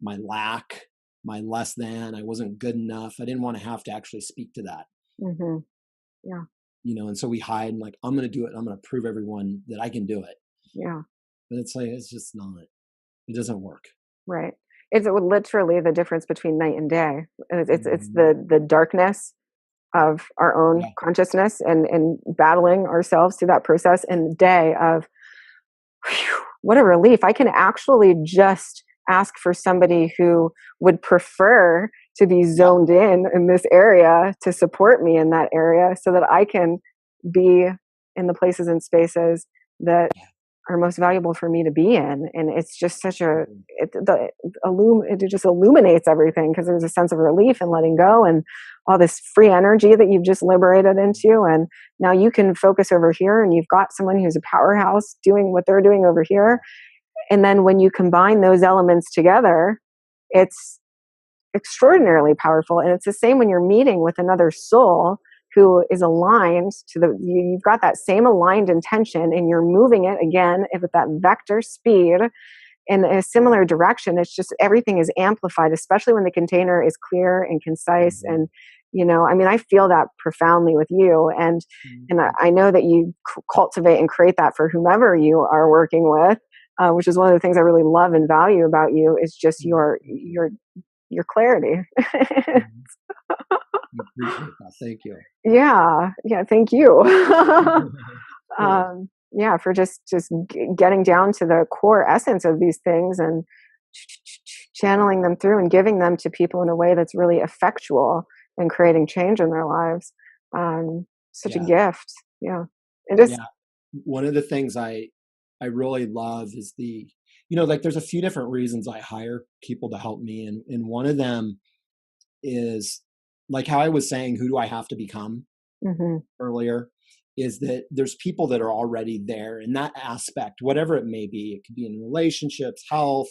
my lack, my less than, I wasn't good enough. I didn't want to have to actually speak to that. Mm-hmm. Yeah. And so we hide and like, I'm going to do it. I'm going to prove everyone that I can do it. Yeah. But it's like, it's just not, it doesn't work. Right. It's literally the difference between night and day. It's the darkness of our own consciousness and battling ourselves through that process, and the day of, whew, what a relief. I can actually just ask for somebody who would prefer to be zoned in this area to support me in that area so that I can be in the places and spaces that are most valuable for me to be in. And it's just such it just illuminates everything, because there's a sense of relief and letting go and all this free energy that you've just liberated into. And now you can focus over here, and you've got someone who's a powerhouse doing what they're doing over here. And then when you combine those elements together, it's extraordinarily powerful. And it's the same when you're meeting with another soul who is aligned to you've got that same aligned intention, and you're moving it again with that vector speed in a similar direction. It's just everything is amplified, especially when the container is clear and concise. And I feel that profoundly with you, and I know that you cultivate and create that for whomever you are working with, which is one of the things I really love and value about you, is just your clarity. Thank you. Yeah, thank you. For just getting down to the core essence of these things and channeling them through and giving them to people in a way that's really effectual and creating change in their lives. Such a gift. Yeah. One of the things I really love is there's a few different reasons I hire people to help me. And one of them is, like how I was saying, who do I have to become earlier, is that there's people that are already there in that aspect, whatever it may be. It could be in relationships, health,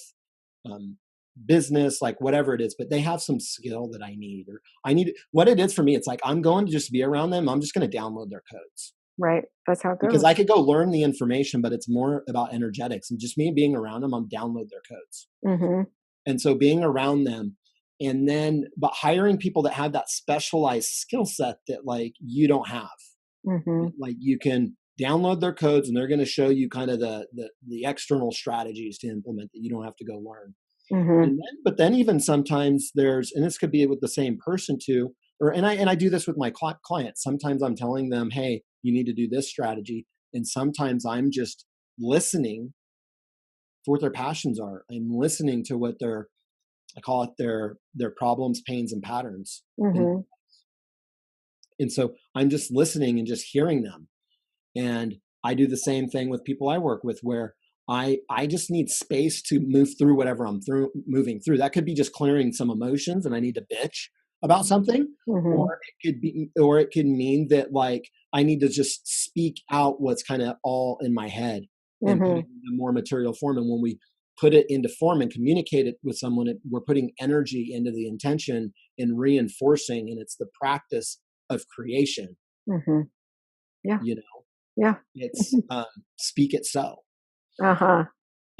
business, like whatever it is, but they have some skill that I need what it is for me. It's like, I'm going to just be around them. I'm just going to download their codes. Right. That's how it goes. Because I could go learn the information, but it's more about energetics, and just me being around them, I'm download their codes. And so being around them, but hiring people that have that specialized skill set that like you don't have, like you can download their codes, and they're going to show you kind of the external strategies to implement that you don't have to go learn. But then even sometimes and this could be with the same person too, and I do this with my clients. Sometimes I'm telling them, hey, you need to do this strategy. And sometimes I'm just listening for what their passions are. I'm listening to what I call it their problems, pains, and patterns. And so I'm just listening and just hearing them. And I do the same thing with people I work with, where I just need space to move through whatever I'm moving through. That could be just clearing some emotions, and I need to bitch about something, or it could mean that like I need to just speak out what's kind of all in my head and put it in a more material form. And when we put it into form and communicate it with someone, we're putting energy into the intention and reinforcing, and it's the practice of creation. It's speak it so.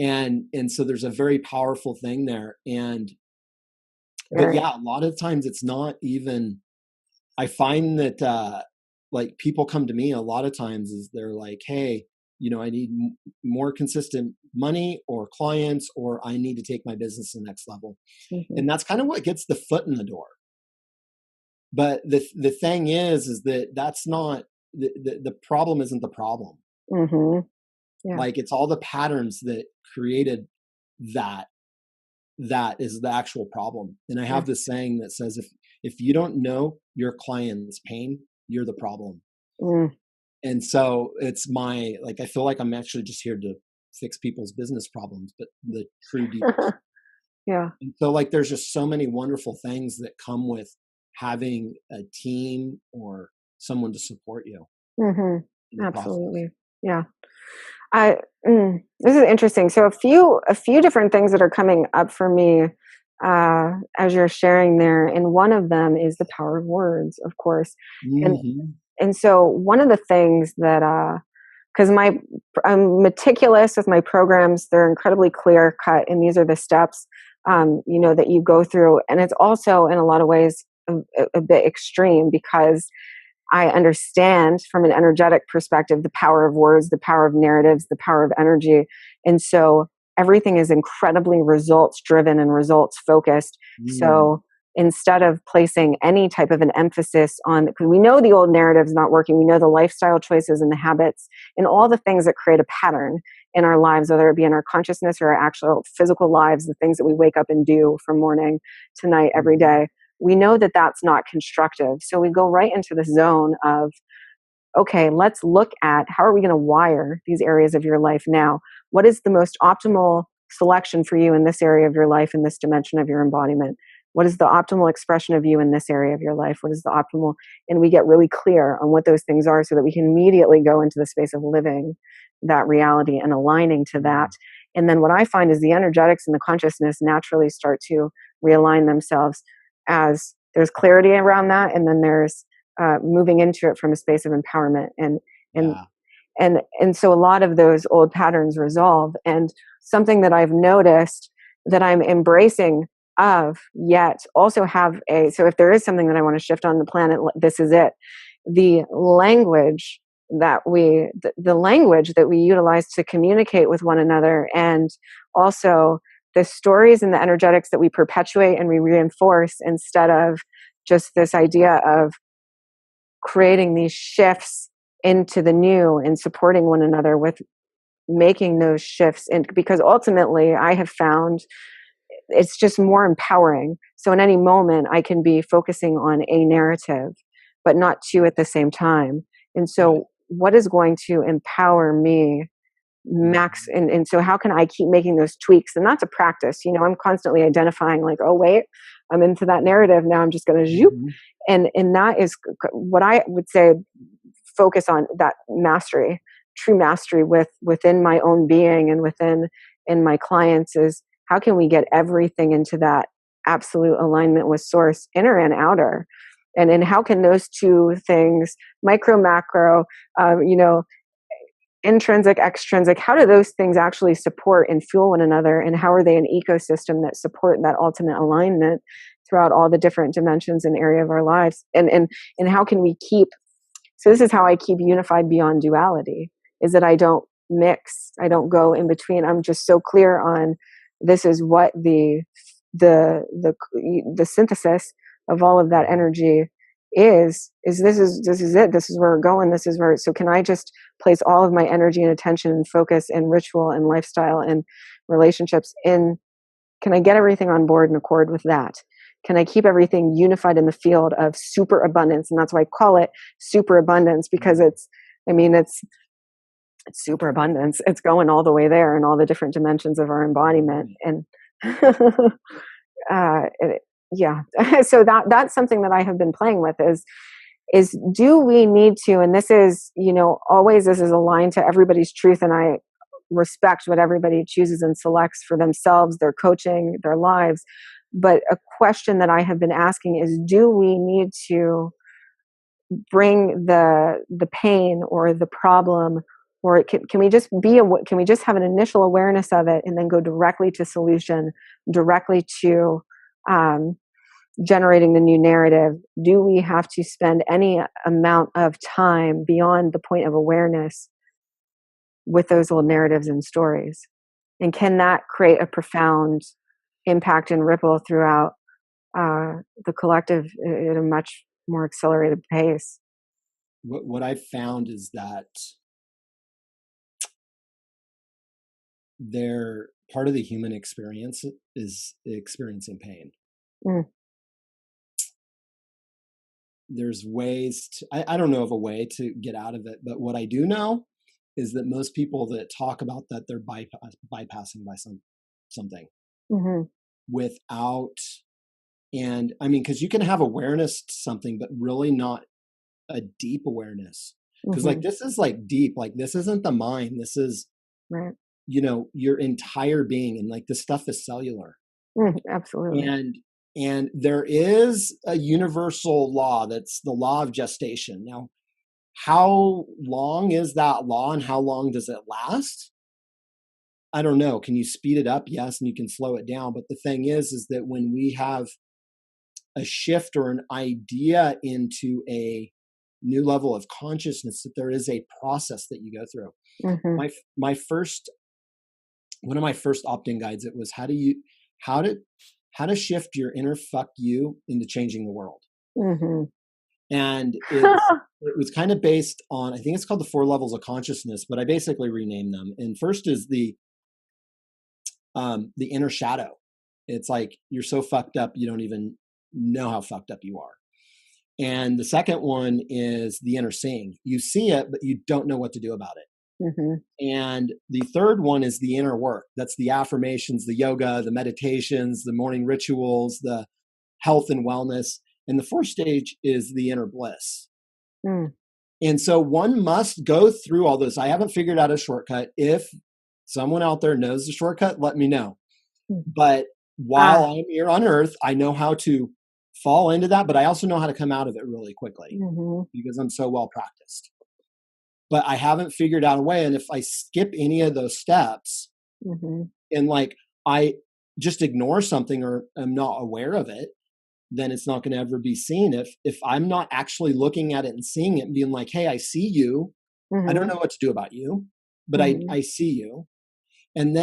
And so there's a very powerful thing there. But a lot of times it's not even, I find that like people come to me a lot of times is they're like, hey, I need more consistent money or clients, or I need to take my business to the next level. And that's kind of what gets the foot in the door. But the thing is that's not, the problem isn't the problem. Like it's all the patterns that created that is the actual problem. And I have this saying that says, if you don't know your client's pain, you're the problem. And so it's I feel like I'm actually just here to fix people's business problems, but the true deep. And so like, there's just so many wonderful things that come with having a team or someone to support you. Absolutely. Yeah. This is interesting. So a few different things that are coming up for me as you're sharing there, and one of them is the power of words, of course. And so one of the things that because I'm meticulous with my programs, they're incredibly clear cut, and these are the steps that you go through, and it's also in a lot of ways a bit extreme, because I understand from an energetic perspective the power of words, the power of narratives, the power of energy. And so everything is incredibly results driven and results focused. So instead of placing any type of an emphasis on, because we know the old narrative is not working, we know the lifestyle choices and the habits and all the things that create a pattern in our lives, whether it be in our consciousness or our actual physical lives, the things that we wake up and do from morning to night every day. We know that that's not constructive. So we go right into the zone of okay, let's look at how are we going to wire these areas of your life now? What is the most optimal selection for you in this area of your life, in this dimension of your embodiment? What is the optimal expression of you in this area of your life? What is the optimal? And we get really clear on what those things are so that we can immediately go into the space of living that reality and aligning to that. And then what I find is the energetics and the consciousness naturally start to realign themselves as there's clarity around that. And then there's moving into it from a space of empowerment and Yeah. and so a lot of those old patterns resolve. And something that I've noticed that I'm embracing of yet also have so if there is something that I want to shift on the planet, this is it. The language the language that we utilize to communicate with one another, and also the stories and the energetics that we perpetuate and we reinforce, instead of just this idea of creating these shifts into the new and supporting one another with making those shifts. And because ultimately I have found it's just more empowering. So in any moment I can be focusing on a narrative, but not two at the same time. And so what is going to empower me max? And so how can I keep making those tweaks? And that's a practice. I'm constantly identifying like, oh wait, I'm into that narrative now, I'm just going to zoop. And that is what I would say, focus on that mastery, true mastery within my own being and in my clients, is how can we get everything into that absolute alignment with source, inner and outer. And how can those two things, micro, macro, intrinsic, extrinsic, how do those things actually support and fuel one another? And how are they an ecosystem that support that ultimate alignment throughout all the different dimensions and area of our lives? And how can we keep, so this is how I keep unified beyond duality, is that I don't mix, I don't go in between. I'm just so clear on this is what the synthesis of all of that energy is this is it, this is where we're going, this is where, so can I just place all of my energy and attention and focus and ritual and lifestyle and relationships in, can I get everything on board and accord with that? Can I keep everything unified in the field of super abundance? And that's why I call it super abundance, because it's super abundance. It's going all the way there in all the different dimensions of our embodiment. And yeah, so that's something that I have been playing with is do we need to, and this is, always this is aligned to everybody's truth, and I respect what everybody chooses and selects for themselves, their coaching, their lives. But a question that I have been asking is, do we need to bring the pain or the problem, or can we just can we just have an initial awareness of it and then go directly to solution, directly to generating the new narrative? Do we have to spend any amount of time beyond the point of awareness with those old narratives and stories? And can that create a profound impact and ripple throughout the collective at a much more accelerated pace? What I've found is that part of the human experience is experiencing pain. There's ways I don't know of a way to get out of it, but what I do know is that most people that talk about that, they're bypassing by something without, and I mean, because you can have awareness to something, but really not a deep awareness. Because like this is like deep, like this isn't the mind. This is right. Your entire being, and like this stuff is cellular. Absolutely. And there is a universal law that's the law of gestation. Now, how long is that law and how long does it last? I don't know. Can you speed it up? Yes, and you can slow it down. But the thing is that when we have a shift or an idea into a new level of consciousness, that there is a process that you go through. My first, one of my first opt-in guides, it was how to shift your inner fuck you into changing the world. And it was kind of based on, I think it's called the 4 levels of consciousness, but I basically renamed them. And first is the inner shadow. It's like, you're so fucked up, you don't even know how fucked up you are. And the second one is the inner seeing. You see it, but you don't know what to do about it. Mm-hmm. And the third one is the inner work. That's the affirmations, the yoga, the meditations, the morning rituals, the health and wellness. And the fourth stage is the inner bliss. Mm. And so one must go through all this. I haven't figured out a shortcut. If someone out there knows the shortcut, let me know. But while I'm here on earth, I know how to fall into that, but I also know how to come out of it really quickly because I'm so well practiced. But I haven't figured out a way. And if I skip any of those steps and like I just ignore something or I'm not aware of it, then it's not going to ever be seen. If I'm not actually looking at it and seeing it and being like, hey, I see you. I don't know what to do about you, but I see you. And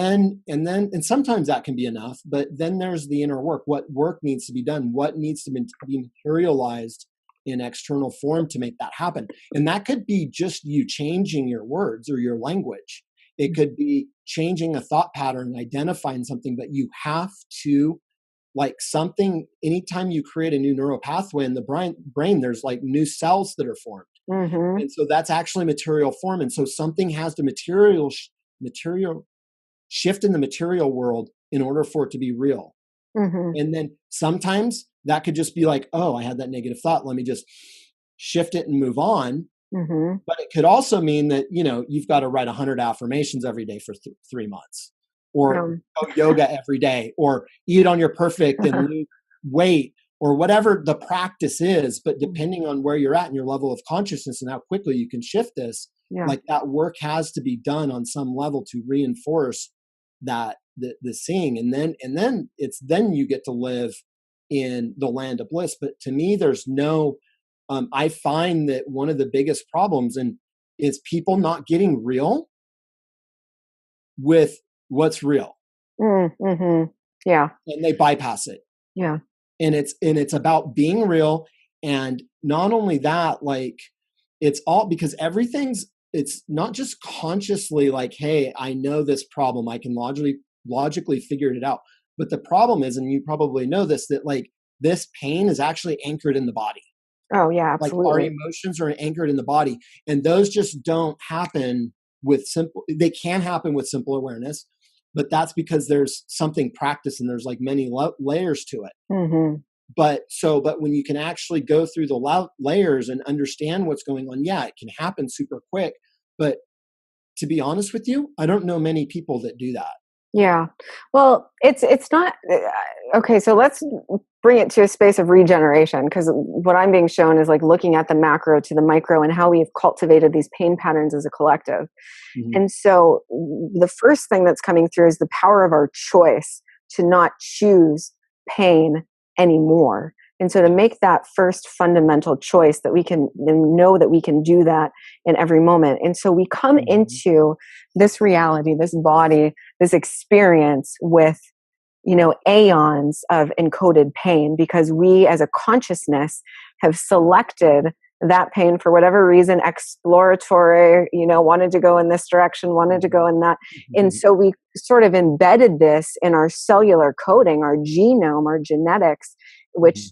sometimes that can be enough, but then there's the inner work. What work needs to be done? What needs to be materialized in external form to make that happen? And that could be just you changing your words or your language. It could be changing a thought pattern, identifying something, but you have to, like something, anytime you create a new neural pathway in the brain, there's like new cells that are formed. And so that's actually material form. And so something has to material shift in the material world in order for it to be real. And then sometimes that could just be like, oh, I had that negative thought. Let me just shift it and move on. But it could also mean that, you've got to write 100 affirmations every day for 3 months, or go yoga every day, or eat on your perfect and lose weight, or whatever the practice is. But depending on where you're at and your level of consciousness and how quickly you can shift this, like that work has to be done on some level to reinforce that the seeing. And then you get to live in the land of bliss. But to me, there's no, I find that one of the biggest problems is people not getting real with what's real. Yeah. And they bypass it. Yeah. And it's about being real. And not only that, like it's all because it's not just consciously like, hey, I know this problem. I can logically figure it out. But the problem is, and you probably know this, that like this pain is actually anchored in the body. Oh yeah, absolutely. Like our emotions are anchored in the body, and those just don't happen they can happen with simple awareness, but that's because there's something practice and there's like many layers to it. But when you can actually go through the layers and understand what's going on, yeah, it can happen super quick. But to be honest with you, I don't know many people that do that. Yeah. Well, it's not okay. So let's bring it to a space of regeneration, because what I'm being shown is like looking at the macro to the micro and how we've cultivated these pain patterns as a collective. And so the first thing that's coming through is the power of our choice to not choose pain anymore. And so to make that first fundamental choice that we can know that we can do that in every moment. And so we come into this reality, this body, this experience with, aeons of encoded pain, because we as a consciousness have selected that pain for whatever reason, exploratory, wanted to go in this direction, wanted to go in that. And so we sort of embedded this in our cellular coding, our genome, our genetics, which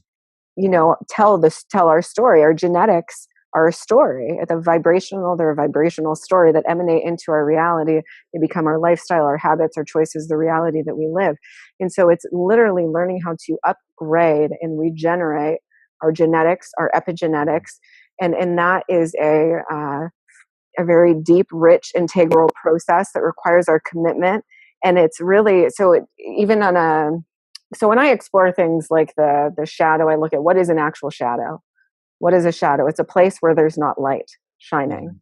tell our story. Our genetics are a story. They're a vibrational story that emanate into our reality. They become our lifestyle, our habits, our choices, the reality that we live. And so it's literally learning how to upgrade and regenerate our genetics, our epigenetics. And that is a very deep, rich, integral process that requires our commitment. And it's really, so when I explore things like the shadow, I look at what is an actual shadow. What is a shadow? It's a place where there's not light shining.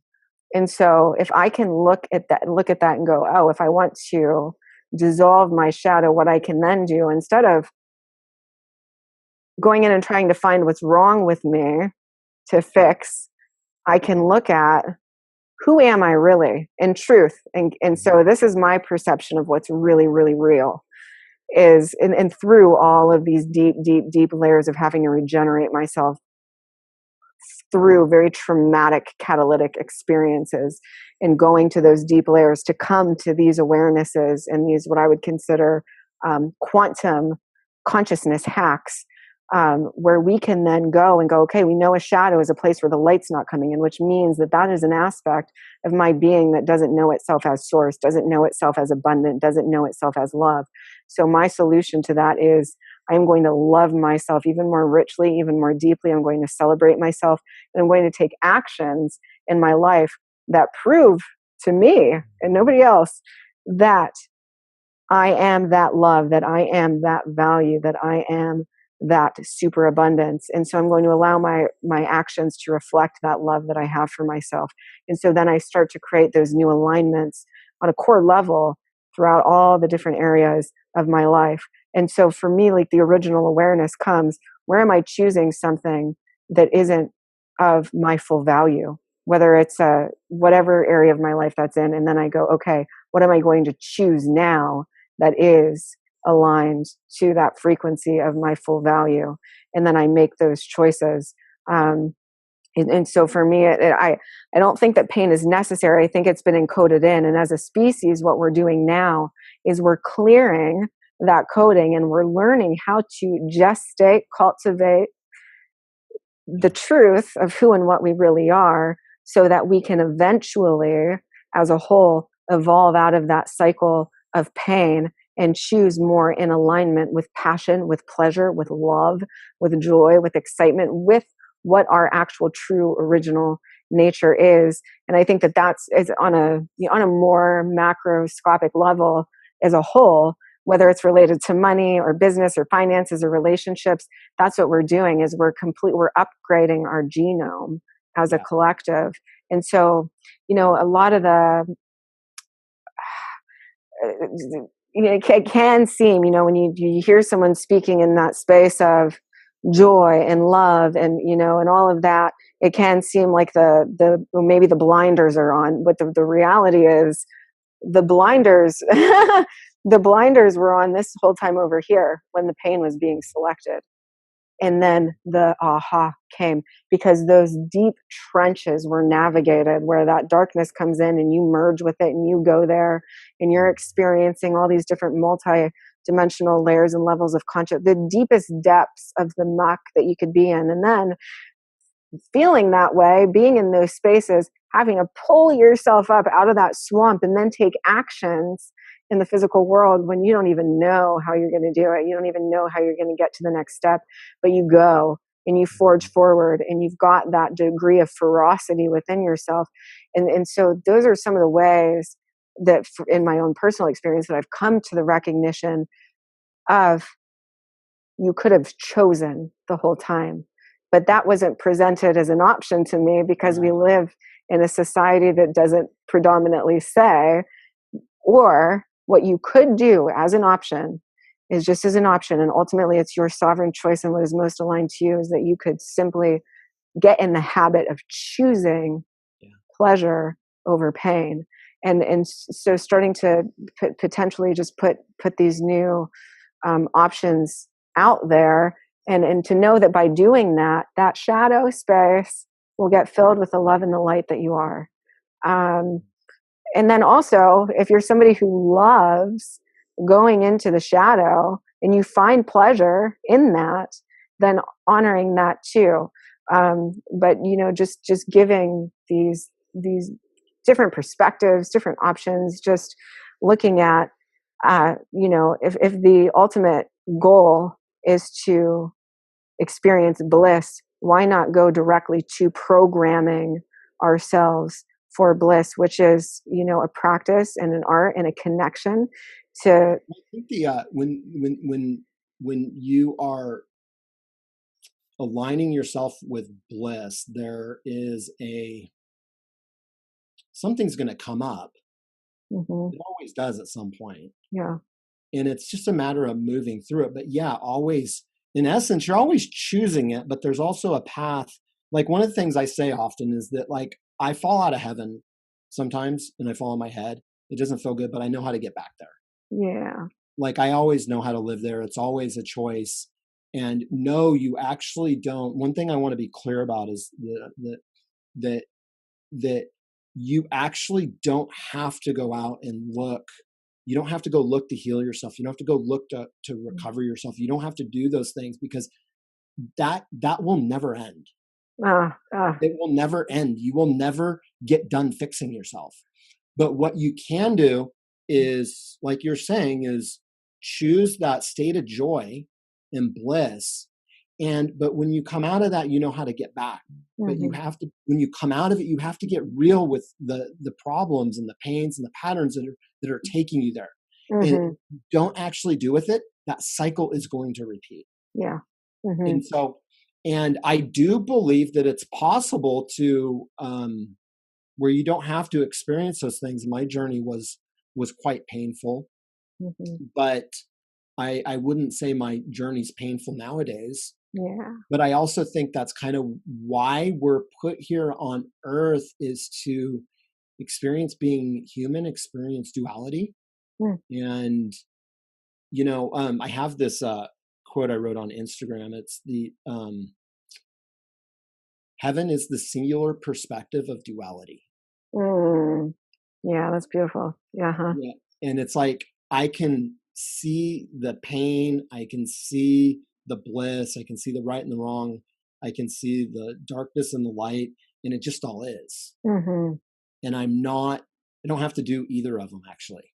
And so if I can look at that and go, oh, if I want to dissolve my shadow, what I can then do, instead of going in and trying to find what's wrong with me to fix, I can look at who am I really in truth. And so this is my perception of what's really, really real. Is and through all of these deep, deep, deep layers of having to regenerate myself through very traumatic catalytic experiences and going to those deep layers to come to these awarenesses and these what I would consider quantum consciousness hacks where we can then go and go, okay, we know a shadow is a place where the light's not coming in, which means that that is an aspect of my being that doesn't know itself as source, doesn't know itself as abundant, doesn't know itself as love. So my solution to that is I'm going to love myself even more richly, even more deeply. I'm going to celebrate myself, and I'm going to take actions in my life that prove to me and nobody else that I am that love, that I am that value, that I am that superabundance. And so I'm going to allow my actions to reflect that love that I have for myself. And so then I start to create those new alignments on a core level throughout all the different areas of my life. And so for me, like, the original awareness comes, where am I choosing something that isn't of my full value, whether it's whatever area of my life that's in. And then I go, okay, what am I going to choose now that is aligned to that frequency of my full value? And then I make those choices. And so for me, I don't think that pain is necessary. I think it's been encoded in. And as a species, what we're doing now is we're clearing that coding, and we're learning how to gestate, cultivate the truth of who and what we really are, so that we can eventually, as a whole, evolve out of that cycle of pain and choose more in alignment with passion, with pleasure, with love, with joy, with excitement, with what our actual true original nature is. And I think that is on a more macroscopic level as a whole, whether it's related to money or business or finances or relationships. That's what we're doing, is we're upgrading our genome as a collective. And so, a lot of it can seem, when you hear someone speaking in that space of joy and love and, and all of that, it can seem like maybe the blinders are on. But the reality is, the blinders, the blinders were on this whole time over here when the pain was being selected. And then the aha came, because those deep trenches were navigated, where that darkness comes in and you merge with it and you go there and you're experiencing all these different multi-dimensional layers and levels of conscious, the deepest depths of the muck that you could be in. And then feeling that way, being in those spaces, having to pull yourself up out of that swamp and then take actions in the physical world when you don't even know how you're going to do it. You don't even know how you're going to get to the next step, but you go and you forge forward, and you've got that degree of ferocity within yourself. And so those are some of the ways that, in my own personal experience, that I've come to the recognition of, you could have chosen the whole time, but that wasn't presented as an option to me, because we live in a society that doesn't predominantly say, or what you could do as an option is just as an option. And ultimately it's your sovereign choice, and what is most aligned to you is that you could simply get in the habit of choosing pleasure over pain. And so starting to potentially just put these new options out there, and to know that by doing that, that shadow space will get filled with the love and the light that you are. And then also, if you're somebody who loves going into the shadow and you find pleasure in that, then honoring that too. But just giving these different perspectives, different options, just looking at, if the ultimate goal is to experience bliss, why not go directly to programming ourselves for bliss, which is, a practice and an art and a connection to. I think when you are aligning yourself with bliss, there is something's going to come up. Mm-hmm. It always does at some point. Yeah. And it's just a matter of moving through it. But always, in essence, you're always choosing it, but there's also a path. Like, one of the things I say often is that, like, I fall out of heaven sometimes and I fall on my head. It doesn't feel good, but I know how to get back there. Yeah. Like, I always know how to live there. It's always a choice. And no, you actually don't. One thing I want to be clear about is that you actually don't have to go out and look. You don't have to go look to heal yourself. You don't have to go look to recover yourself. You don't have to do those things, because that will never end. Ah, ah. It will never end. You will never get done fixing yourself. But what you can do is, like you're saying, is choose that state of joy and bliss. But when you come out of that, you know how to get back. But you have to, when you come out of it, you have to get real with the problems and the pains and the patterns that are taking you there. And if you don't actually do with it, that cycle is going to repeat. Yeah. And so, and I do believe that it's possible to, where you don't have to experience those things. My journey was quite painful, but I wouldn't say my journey's painful nowadays. Yeah. But I also think that's kind of why we're put here on earth, is to experience being human, experience duality. And, you know, I have this quote I wrote on Instagram. It's the heaven is the singular perspective of duality. Yeah, that's beautiful. Yeah. Yeah. And it's like, I can see the pain, I can see the bliss, I can see the right and the wrong, I can see the darkness and the light, and it just all is. And I don't have to do either of them, actually.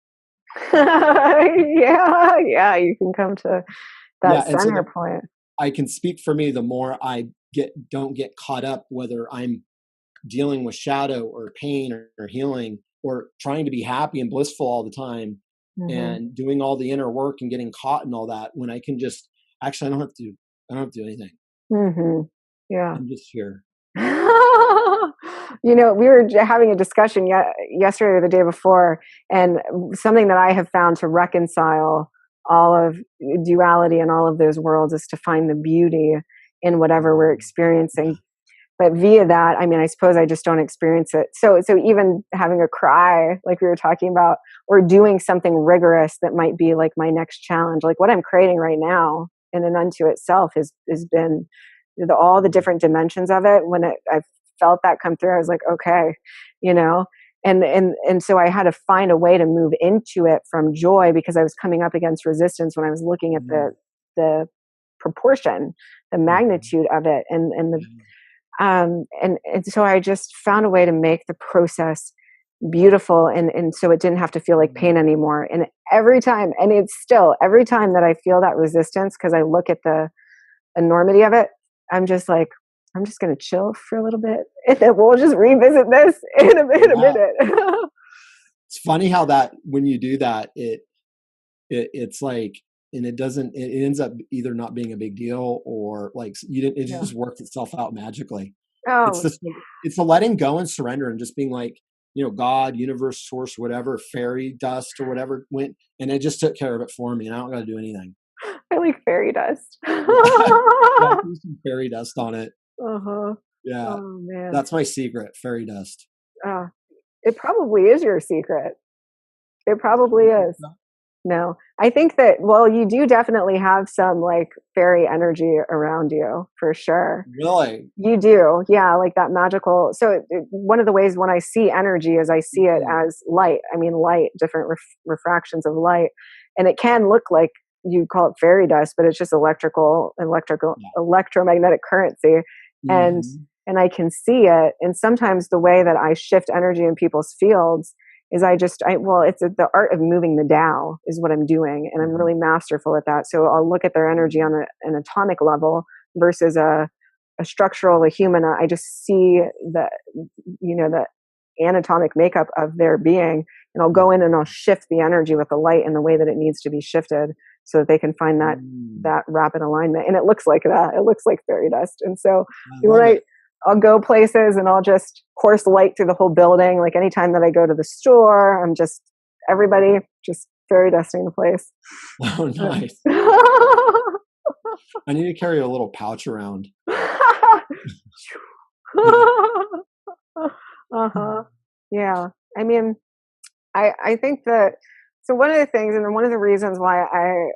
Yeah, you can come to that center point. I can speak for me. The more I don't get caught up, whether I'm dealing with shadow or pain or healing, or trying to be happy and blissful all the time, and doing all the inner work and getting caught in all that, when I can just, actually, I don't have to do anything. Yeah. I'm just here. You know, we were having a discussion yesterday or the day before, and something that I have found to reconcile all of duality and all of those worlds is to find the beauty in whatever we're experiencing. But via that, I mean, I suppose I just don't experience it. So even having a cry, like we were talking about, or doing something rigorous that might be like my next challenge, like what I'm creating right now in and unto itself has been all the different dimensions of it. When I felt that come through, I was like, okay, you know, and so I had to find a way to move into it from joy, because I was coming up against resistance when I was looking at the proportion, the magnitude of it, and so I just found a way to make the process beautiful, and so it didn't have to feel like pain anymore. And every time that I feel that resistance, because I look at the enormity of it, I'm just like, I'm just going to chill for a little bit, and then we'll just revisit this in a minute. It's funny how that, when you do that, it's like, and it ends up either not being a big deal, or like it just worked itself out magically. It's the letting go and surrender, and just being like, you know, God, universe, source, whatever, fairy dust or whatever went, and it just took care of it for me, and I don't got to do anything. I like fairy dust. I threw some fairy dust on it. Yeah. Oh man, that's my secret, fairy dust. It probably is your secret. It probably is. No, I think that, well, you do definitely have some like fairy energy around you, for sure. Really? You do. Yeah. Like that magical. So one of the ways when I see energy is I see it as light. I mean, light, different refractions of light. And it can look like, you call it fairy dust, but it's just electromagnetic currency. And I can see it. And sometimes the way that I shift energy in people's fields is it's the art of moving the Tao is what I'm doing. And I'm really masterful at that. So I'll look at their energy on an atomic level versus a structural, a human. I just see the anatomic makeup of their being, and I'll go in and I'll shift the energy with the light in the way that it needs to be shifted, so that they can find that rapid alignment. And it looks like that. It looks like fairy dust. And so I'll go places and I'll just course light through the whole building. Like anytime that I go to the store, I'm just, everybody just fairy dusting the place. Oh, nice. I need to carry a little pouch around. Yeah. I mean, I think that, so one of the things, and one of the reasons why I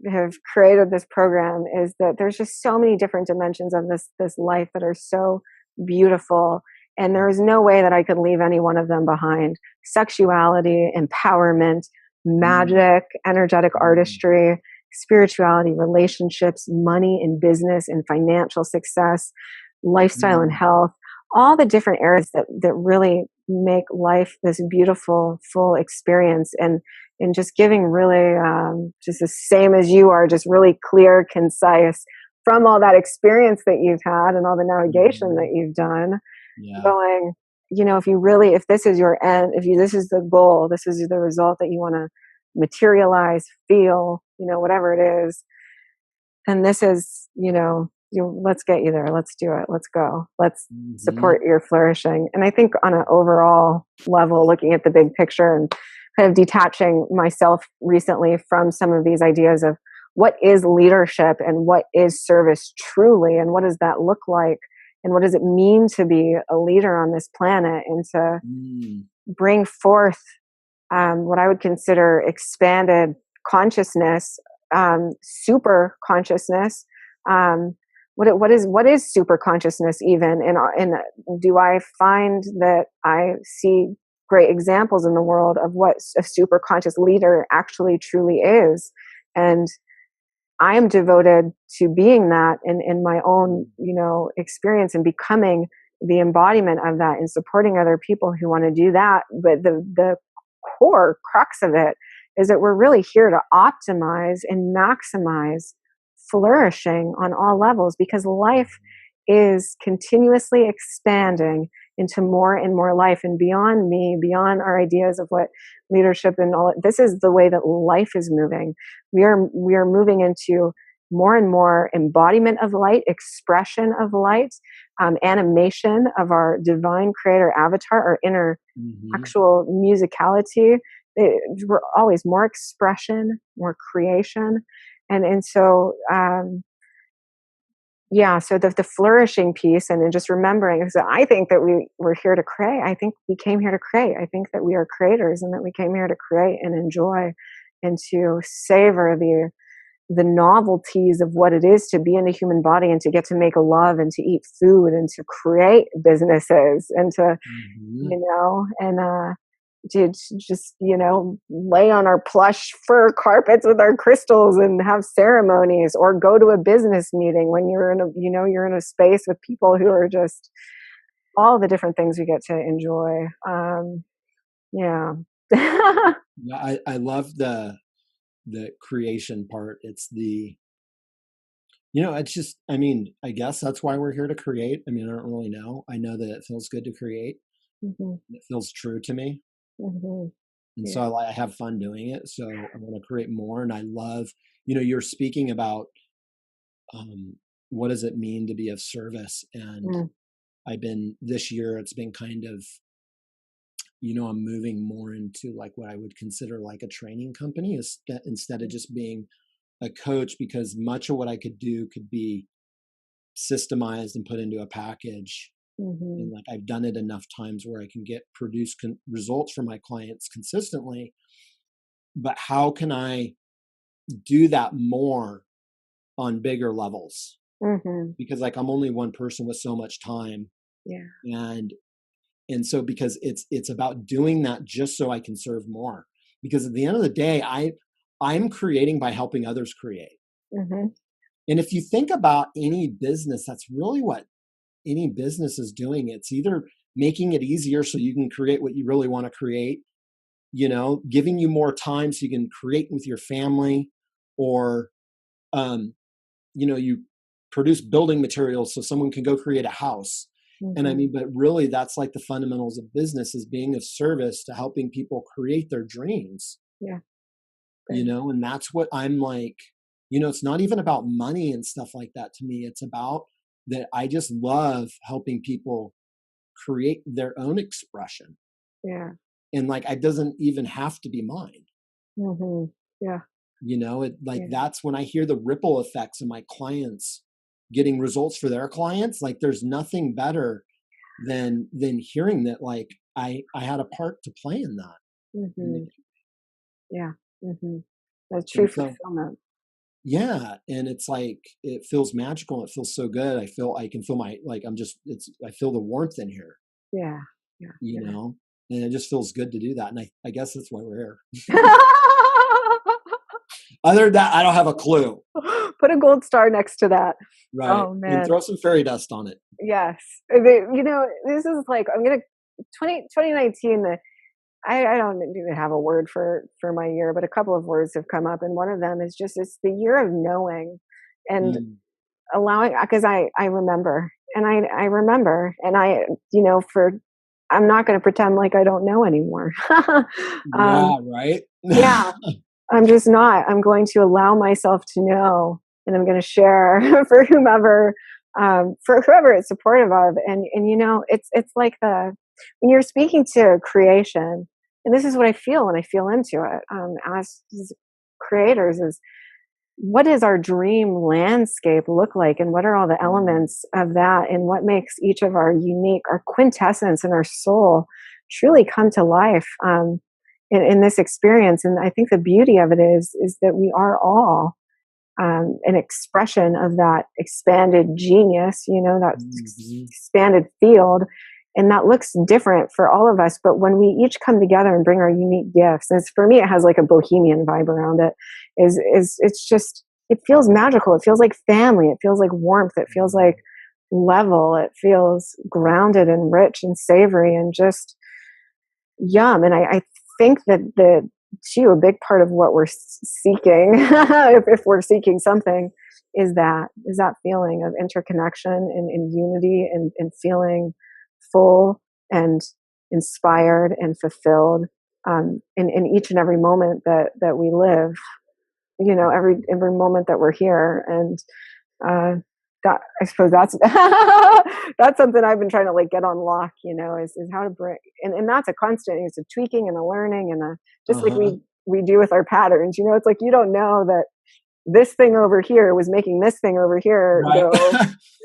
have created this program, is that there's just so many different dimensions of this life that are so beautiful, and there is no way that I could leave any one of them behind. Sexuality, empowerment, magic, energetic artistry, spirituality, relationships, money and business and financial success, lifestyle and health, all the different areas that really make life this beautiful, full experience. And just giving really just the same as you are, just really clear, concise from all that experience that you've had and all the navigation that you've done, going, if this is your end, this is the goal, this is the result that you want to materialize, feel, whatever it is. And this is, let's get you there. Let's do it. Let's go. Let's support your flourishing. And I think on an overall level, looking at the big picture and kind of detaching myself recently from some of these ideas of what is leadership and what is service truly, and what does that look like, and what does it mean to be a leader on this planet, and to bring forth what I would consider expanded consciousness, super consciousness. What is super consciousness even? And do I find that I see great examples in the world of what a super conscious leader actually truly is? And I am devoted to being that in my own, experience, and becoming the embodiment of that, and supporting other people who want to do that. But the core crux of it is that we're really here to optimize and maximize flourishing on all levels, because life is continuously expanding into more and more life, and beyond me, beyond our ideas of what leadership and all. This is the way that life is moving. We are moving into more and more embodiment of light, expression of light, animation of our divine creator avatar, our inner actual musicality. We're always more expression, more creation. And so, so the flourishing piece, and then just remembering, so I think that we're here to create. I think we came here to create. I think that we are creators, and that we came here to create and enjoy and to savor the novelties of what it is to be in a human body, and to get to make love, and to eat food, and to create businesses, and to, to just, lay on our plush fur carpets with our crystals and have ceremonies, or go to a business meeting when you're in a space with people who are just all the different things we get to enjoy. I love the creation part. It's it's just, I guess that's why we're here to create. I don't really know. I know that it feels good to create. It feels true to me. And so I have fun doing it. So I want to create more. And I love, you're speaking about what does it mean to be of service? And this year, it's been kind of, I'm moving more into like what I would consider like a training company, instead of just being a coach, because much of what I could do could be systemized and put into a package. And like I've done it enough times where I can produce results for my clients consistently. But how can I do that more on bigger levels? Because like I'm only one person with so much time. And so because it's about doing that just so I can serve more. Because at the end of the day, I'm creating by helping others create. And if you think about any business, that's really what any business is doing. It's either making it easier so you can create what you really want to create, giving you more time so you can create with your family, or, you produce building materials so someone can go create a house. And but really that's like the fundamentals of business, is being of service to helping people create their dreams. And that's what I'm like, it's not even about money and stuff like that to me. It's about that I just love helping people create their own expression. And like, it doesn't even have to be mine. That's when I hear the ripple effects of my clients getting results for their clients. Like there's nothing better than hearing that, like, I had a part to play in that. That's true fulfillment. And it's like, it feels magical. It feels so good. I can feel my, like, I feel the warmth in here. And it just feels good to do that. And I guess that's why we're here. Other than that, I don't have a clue. Put a gold star next to that. Right. Oh And man. throw some fairy dust on it. Yes. You know, this is like, I'm going to, 2019, I don't even have a word for my year, but a couple of words have come up. And one of them is just, it's the year of knowing and allowing, because I remember and I remember and you know, I'm not going to pretend like I don't know anymore. Yeah, right. Yeah, I'm just not. I'm going to allow myself to know, and I'm going to share for whomever, for whoever it's supportive of. And you know, it's like when you're speaking to creation, and this is what I feel when I feel into it. As creators, is what does our dream landscape look like, and what are all the elements of that, and what makes each of our unique, our quintessence and our soul truly come to life. In this experience. And I think the beauty of it is that we are all an expression of that expanded genius, you know, that expanded field. And that looks different for all of us. But when we each come together and bring our unique gifts, and for me, it has like a bohemian vibe around it, it's just, it feels magical. It feels like family. It feels like warmth. It feels like level. It feels grounded and rich and savory and just yum. And I think that too, a big part of what we're seeking, if we're seeking something, is that feeling of interconnection and unity and feeling full and inspired and fulfilled in each and every moment that we live. You know, every moment that we're here. And that, I suppose that's that's something I've been trying to like get on lock, you know, is how to bring, and that's a constant, it's a tweaking and a learning and just like we do with our patterns, you know, it's like you don't know that this thing over here was making this thing over here Right. go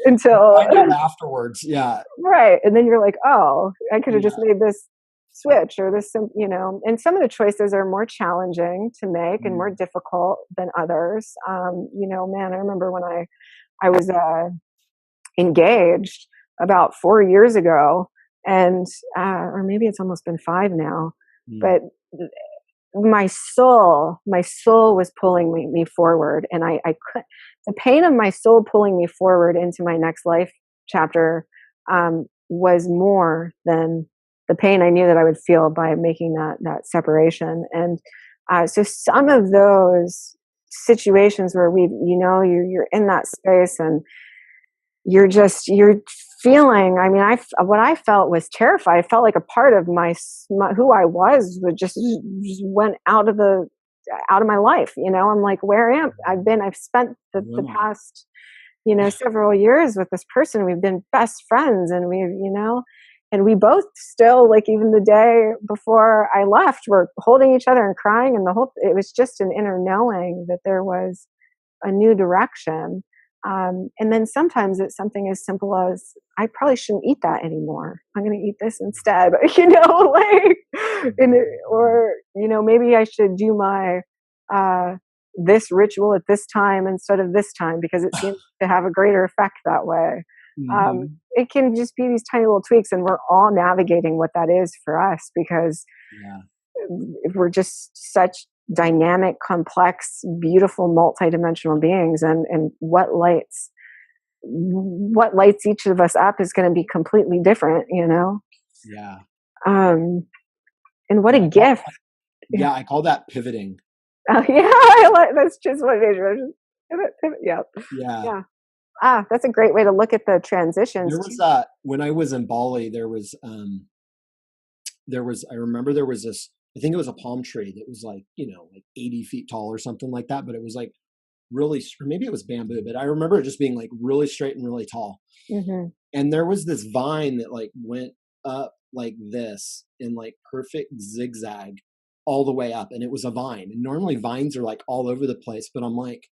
until Find out afterwards. Yeah. Right. And then you're like, oh, I could have just made this switch or this, you know, and some of the choices are more challenging to make and more difficult than others. You know, man, I remember when I was engaged about 4 years ago, and or maybe it's almost been 5 now, but my soul was pulling me forward, and I could, the pain of my soul pulling me forward into my next life chapter was more than the pain I knew that I would feel by making that separation. And so some of those situations where you know, you're in that space and you're feeling, I mean, what I felt was terrified. I felt like a part of my who I was would just went out of my life. You know, I'm like, where am I've spent the past, you know, several years with this person. We've been best friends, and you know, and we both still, like, even the day before I left, we're holding each other and crying, and it was just an inner knowing that there was a new direction. And then sometimes it's something as simple as, I probably shouldn't eat that anymore. I'm going to eat this instead, you know, like, or, you know, maybe I should do my, this ritual at this time instead of this time, because it seems to have a greater effect that way. It can just be these tiny little tweaks, and we're all navigating what that is for us, because we're just such dynamic, complex, beautiful, multidimensional beings, and what lights each of us up is going to be completely different, you know. And what a gift. I call that pivoting. That's just what it is. Yeah. That's a great way to look at the transitions. There was when I was in Bali, there was I remember there was this, I think it was a palm tree that was like, you know, like 80 feet tall or something like that, but it was like really, or maybe it was bamboo, but I remember it just being like really straight and really tall. And there was this vine that like went up like this in like perfect zigzag all the way up, and it was a vine. And normally vines are like all over the place, but I'm like,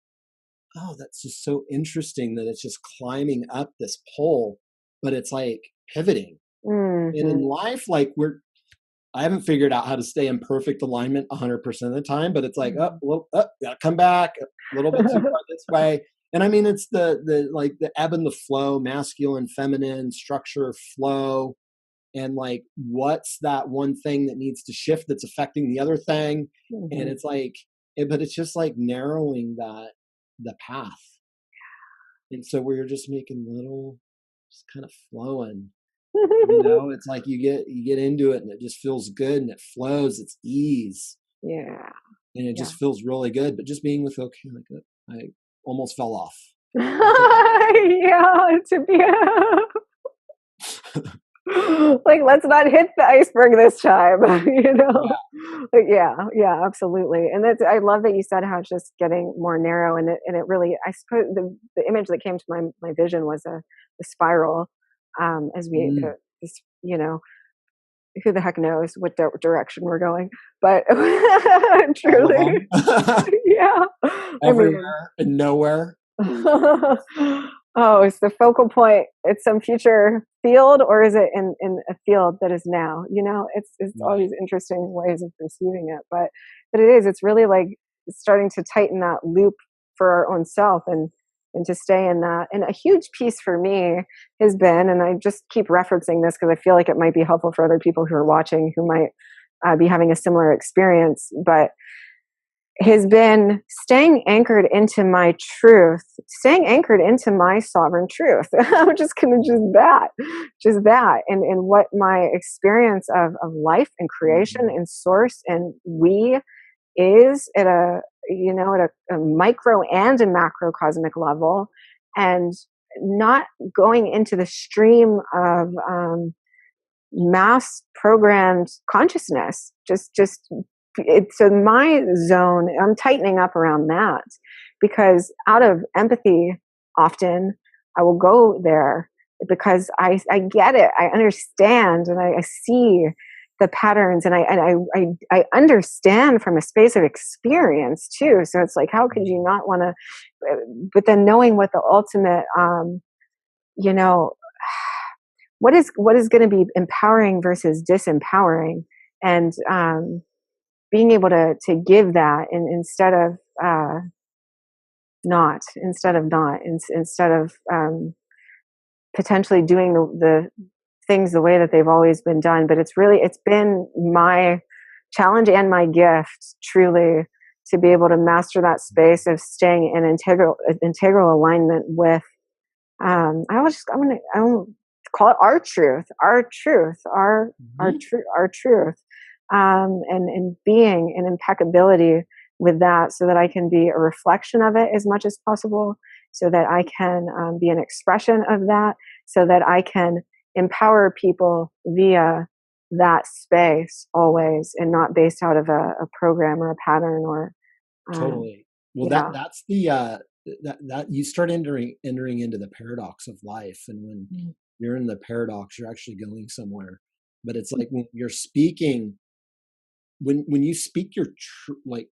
oh, that's just so interesting that it's just climbing up this pole, but it's like pivoting. And in life, like I haven't figured out how to stay in perfect alignment 100% of the time, but it's like, gotta come back a little bit too far this way. And I mean, it's the like the ebb and the flow, masculine, feminine, structure, flow. And like, what's that one thing that needs to shift that's affecting the other thing? And it's like, but it's just like narrowing the path. And so we're just making little, just kind of flowing. It's like you get into it and it just feels good and it flows. It's ease. Yeah. And it just feels really good. But just being with, okay, like I almost fell off. Yeah, to be like, let's not hit the iceberg this time, Like, yeah, absolutely. And that's, I love that you said how it's just getting more narrow, and it really, I suppose the image that came to my vision was a spiral, as we this, who the heck knows what direction we're going, but truly, yeah, everywhere and nowhere. Oh, is the focal point it's some future field, or is it in a field that is now? It's all these interesting ways of perceiving it, but it's really like starting to tighten that loop for our own self, and to stay in that. And a huge piece for me has been, and I just keep referencing this because I feel like it might be helpful for other people who are watching who might be having a similar experience, but has been staying anchored into my truth, staying anchored into my sovereign truth. I'm just going to just that. And what my experience of life and creation and source and we is at a micro and a macrocosmic level, and not going into the stream of mass programmed consciousness. So my zone, I'm tightening up around that, because out of empathy, often I will go there because I get it, I understand, and I see the patterns, and I understand from a space of experience too. So it's like, how could you not want to? But then knowing what the ultimate, what is going to be empowering versus disempowering, and being able to give that, and instead of potentially doing the things the way that they've always been done. But it's been my challenge and my gift, truly, to be able to master that space of staying in integral alignment with I'm gonna call it our truth, our truth, our truth, and being in impeccability with that, so that I can be a reflection of it as much as possible, so that I can be an expression of that, so that I can empower people via that space always, and not based out of a program or a pattern or totally. Well, that's the that you start entering into the paradox of life, and when you're in the paradox, you're actually going somewhere. But it's like when you're speaking, when you speak your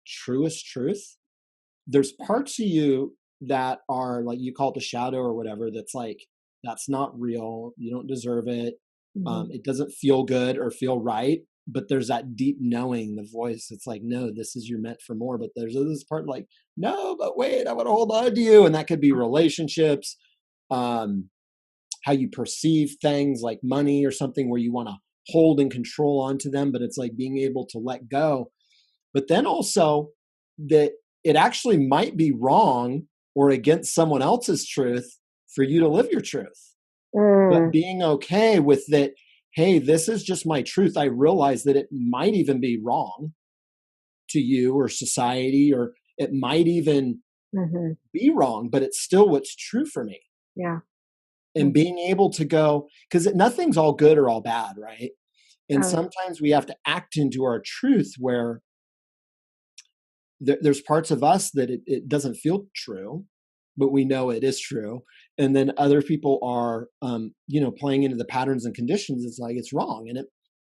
truest truth, there's parts of you that are like, you call it the shadow or whatever, that's like, that's not real, you don't deserve it, it doesn't feel good or feel right. But there's that deep knowing, the voice, it's like, no, this is, you're meant for more. But there's this part like, no, but wait, I want to hold on to you. And that could be relationships, how you perceive things like money or something, where you want to hold and control onto them. But it's like being able to let go. But then also that it actually might be wrong or against someone else's truth for you to live your truth. But being okay with that, hey, this is just my truth. I realize that it might even be wrong to you or society, or it might even be wrong, but it's still what's true for me. Yeah. And being able to go, because nothing's all good or all bad, right? And sometimes we have to act into our truth, where there's parts of us that it doesn't feel true, but we know it is true. And then other people are, playing into the patterns and conditions. It's like, it's wrong. And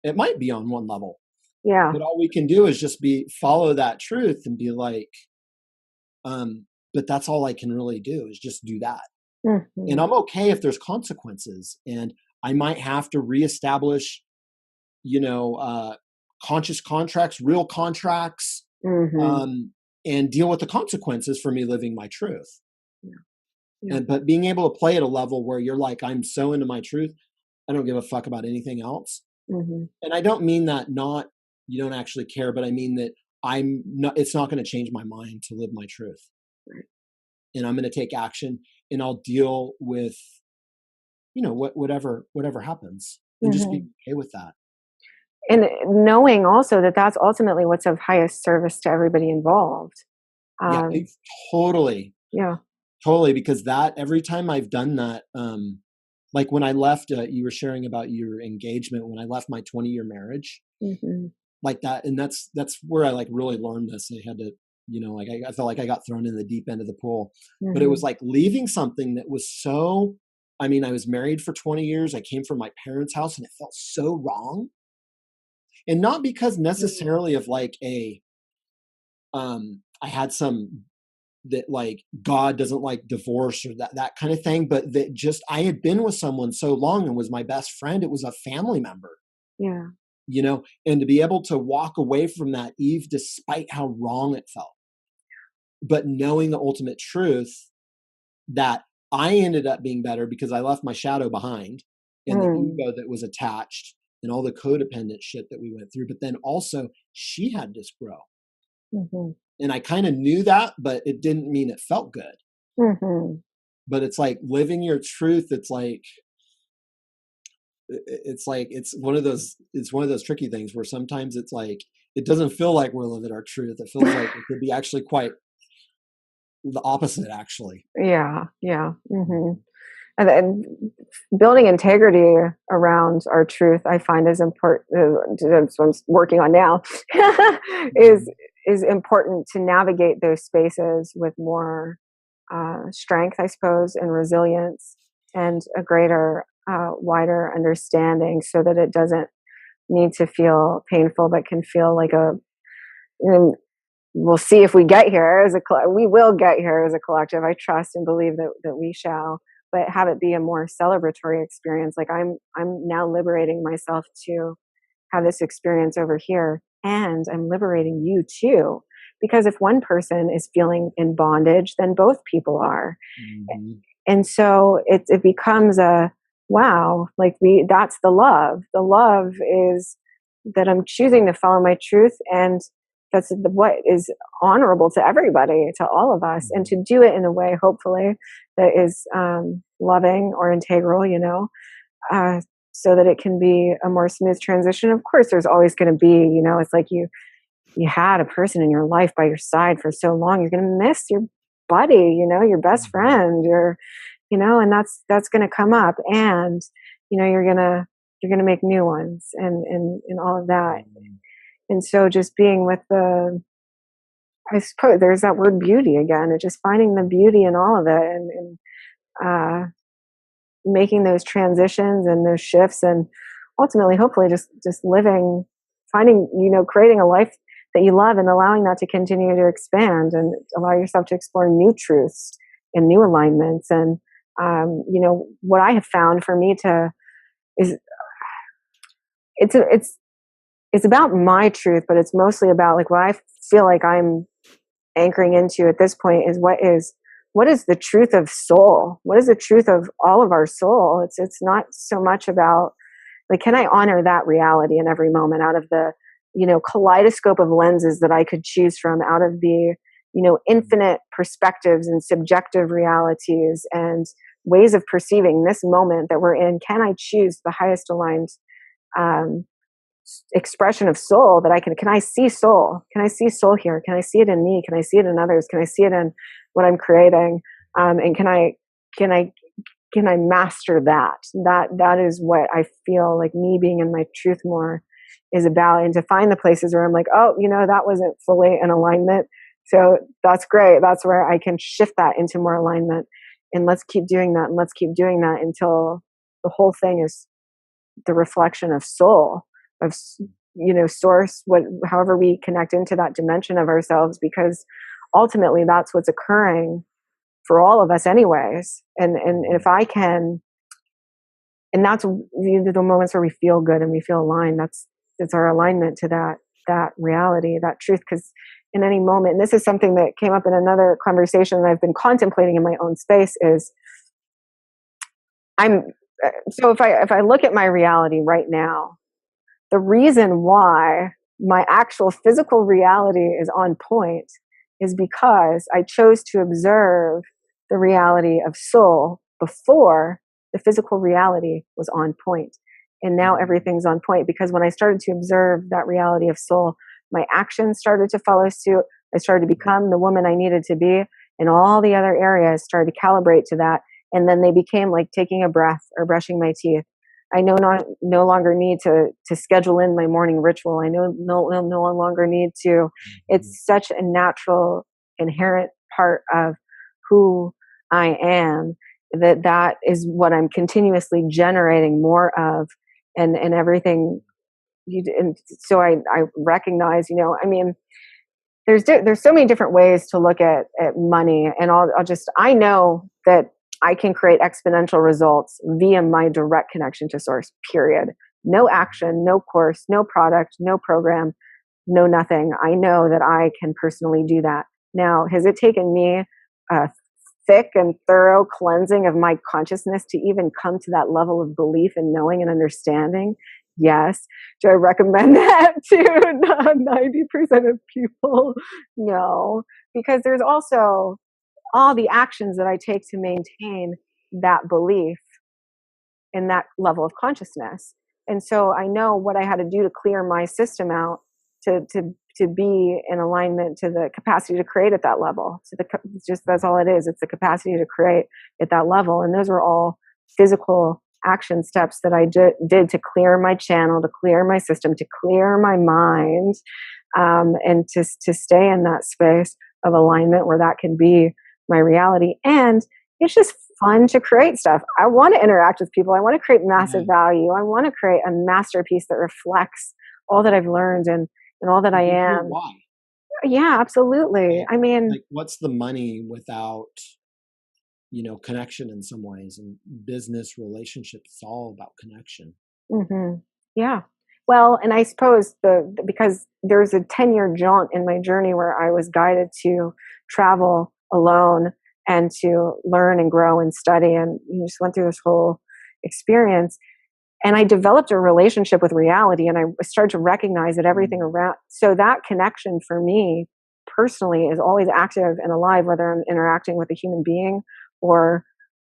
it might be on one level. Yeah. But all we can do is just follow that truth and be like, but that's all I can really do, is just do that. And I'm okay if there's consequences, and I might have to reestablish, conscious contracts, real contracts, and deal with the consequences for me living my truth. But being able to play at a level where you're like, I'm so into my truth, I don't give a fuck about anything else. And I don't mean that you don't actually care, but I mean that it's not going to change my mind to live my truth. Right. And I'm going to take action, and I'll deal with, whatever happens, and just be okay with that. And knowing also that that's ultimately what's of highest service to everybody involved. Yeah, totally. Yeah. Totally. Because every time I've done that, like when I left, you were sharing about your engagement, when I left my 20-year marriage, like that. And that's where I like really learned this. I had to, like I felt like I got thrown in the deep end of the pool, but it was like leaving something that was so, I was married for 20 years. I came from my parents' house, and it felt so wrong. And not because necessarily of like I had some that like God doesn't like divorce or that kind of thing, but that just I had been with someone so long and was my best friend. It was a family member. Yeah. And to be able to walk away from that, Eve, despite how wrong it felt, but knowing the ultimate truth that I ended up being better because I left my shadow behind and the ego that was attached and all the codependent shit that we went through. But then also she had to grow. And I kind of knew that, but it didn't mean it felt good. But it's like living your truth. It's one of those tricky things where sometimes it's like, it doesn't feel like we're living our truth. It feels like it could be actually quite the opposite, actually. Yeah. Yeah. And building integrity around our truth, I find is important. That's what I'm working on now. is important to navigate those spaces with more strength, I suppose, and resilience, and a greater, wider understanding, so that it doesn't need to feel painful, but can feel like we'll see if we get here we will get here as a collective. I trust and believe that we shall, but have it be a more celebratory experience. Like I'm now liberating myself to have this experience over here, and I'm liberating you too, because if one person is feeling in bondage, then both people are. And so it becomes a wow, like that's the love. The love is that I'm choosing to follow my truth, and that's what is honorable to everybody, to all of us, and to do it in a way, hopefully, that is loving or integral, so that it can be a more smooth transition. Of course, there's always going to be, it's like you had a person in your life by your side for so long, you're going to miss your buddy, your best friend, and that's going to come up, and you're going to make new ones, and all of that. And so just being with I suppose there's that word beauty again, and just finding the beauty in all of it, and making those transitions and those shifts, and ultimately, hopefully, just living, finding, creating a life that you love, and allowing that to continue to expand, and allow yourself to explore new truths and new alignments. And what I have found for me is it's about my truth, but it's mostly about like what I feel like I'm anchoring into at this point is what is the truth of soul? What is the truth of all of our soul? It's not so much about like, can I honor that reality in every moment out of the, kaleidoscope of lenses that I could choose from, out of the, infinite perspectives and subjective realities and ways of perceiving this moment that we're in. Can I choose the highest aligned expression of soul that can I see soul? Can I see soul here? Can I see it in me? Can I see it in others? Can I see it in what I'm creating? And can I master that? That is what I feel like me being in my truth more is about, and to find the places where I'm like, oh, that wasn't fully in alignment. So that's great. That's where I can shift that into more alignment, and let's keep doing that, and let's keep doing that until the whole thing is the reflection of soul, of source, however we connect into that dimension of ourselves, because ultimately that's what's occurring for all of us anyways. And if I can, and that's the moments where we feel good and we feel aligned, it's our alignment to that reality, that truth. Because in any moment, and this is something that came up in another conversation that I've been contemplating in my own space, is so if I look at my reality right now, the reason why my actual physical reality is on point is because I chose to observe the reality of soul before the physical reality was on point. And now everything's on point, because when I started to observe that reality of soul, my actions started to follow suit. I started to become the woman I needed to be, and all the other areas started to calibrate to that. And then they became like taking a breath or brushing my teeth. I no longer need to schedule in my morning ritual. I no longer need to. It's such a natural, inherent part of who I am, that is what I'm continuously generating more of, and everything. And so I recognize, I mean, there's so many different ways to look at money, and I know that I can create exponential results via my direct connection to source, period. No action, no course, no product, no program, no nothing. I know that I can personally do that. Now, has it taken me a thick and thorough cleansing of my consciousness to even come to that level of belief and knowing and understanding? Yes. Do I recommend that to 90% of people? No, because there's also all the actions that I take to maintain that belief in that level of consciousness. And so I know what I had to do to clear my system out to be in alignment to the capacity to create at that level. So that's all it is. It's the capacity to create at that level. And those were all physical action steps that I did to clear my channel, to clear my system, to clear my mind, and to stay in that space of alignment where that can be my reality. And it's just fun to create stuff. I want to interact with people. I want to create massive value. I want to create a masterpiece that reflects all that I've learned and all that I am. Why? Yeah, absolutely. I mean, like, what's the money without, connection in some ways, and business relationships, it's all about connection. Mm-hmm. Yeah. Well, and I suppose because there's a 10-year jaunt in my journey where I was guided to travel alone and to learn and grow and study, and just went through this whole experience. And I developed a relationship with reality, and I started to recognize that everything around, so that connection for me personally is always active and alive, whether I'm interacting with a human being or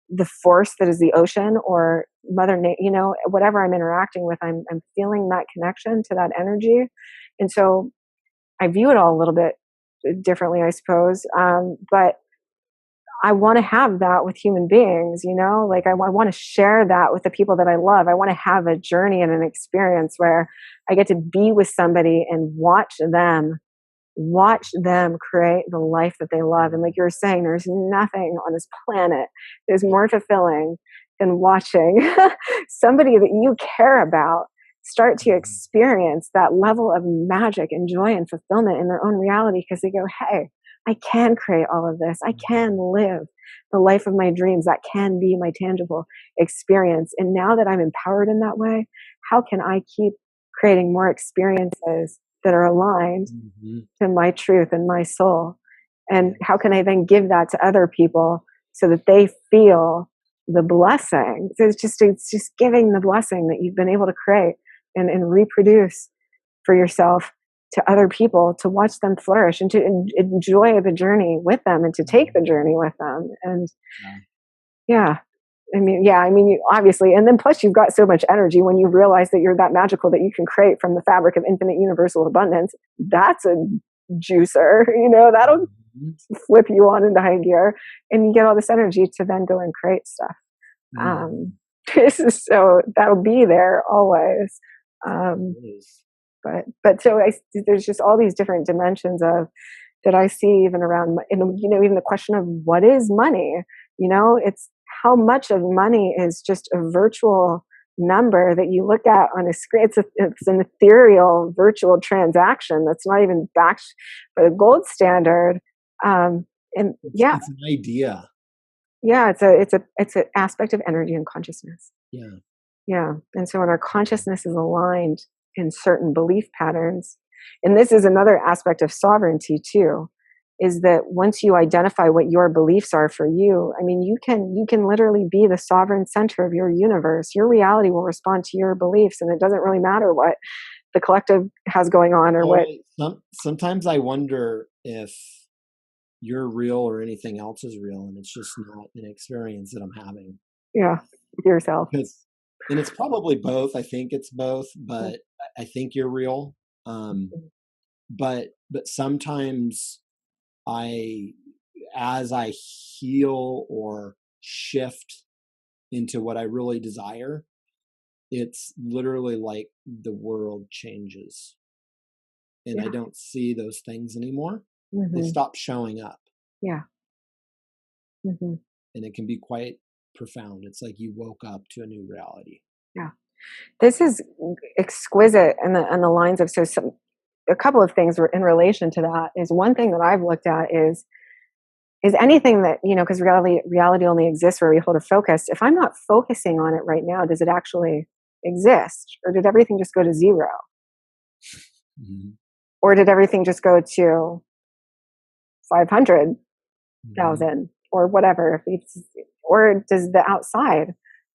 the force that is the ocean or Mother Nature, whatever I'm interacting with, I'm feeling that connection to that energy. And so I view it all a little bit differently, I suppose. But I want to have that with human beings, like I want to share that with the people that I love. I want to have a journey and an experience where I get to be with somebody and watch them create the life that they love. And like you were saying, there's nothing on this planet that is more fulfilling than watching somebody that you care about start to experience that level of magic and joy and fulfillment in their own reality, because they go, hey, I can create all of this. I can live the life of my dreams. That can be my tangible experience. And now that I'm empowered in that way, how can I keep creating more experiences that are aligned to my truth and my soul? And how can I then give that to other people so that they feel the blessing? So it's just giving the blessing that you've been able to create and reproduce for yourself to other people, to watch them flourish and to enjoy the journey with them and to take the journey with them. And I mean, you obviously, and then plus you've got so much energy when you realize that you're that magical, that you can create from the fabric of infinite universal abundance. That's a juicer, that'll flip you on into high gear, and you get all this energy to then go and create stuff. So that'll be there always. But so there's just all these different dimensions of that I see even around, even the question of what is money. It's how much of money is just a virtual number that you look at on a screen. It's an ethereal virtual transaction that's not even backed by the gold standard. It's an idea. Yeah, it's an aspect of energy and consciousness. Yeah. And so when our consciousness is aligned in certain belief patterns, and this is another aspect of sovereignty too, is that once you identify what your beliefs are for you, I mean, you can literally be the sovereign center of your universe. Your reality will respond to your beliefs, and it doesn't really matter what the collective has going on, or what. Sometimes I wonder if you're real or anything else is real, and it's just not an experience that I'm having. Yeah, yourself. And it's probably both. I think it's both, but I think you're real. But sometimes as I heal or shift into what I really desire, it's literally like the world changes, and I don't see those things anymore. They stop showing up. Yeah. And it can be quite profound. It's like you woke up to a new reality. Yeah. This is exquisite, and the lines of, a couple of things in relation to that is, one thing that I've looked at is anything that, because reality only exists where we hold a focus. If I'm not focusing on it right now, does it actually exist, or did everything just go to zero? Or did everything just go to 500,000 or whatever? Or does the outside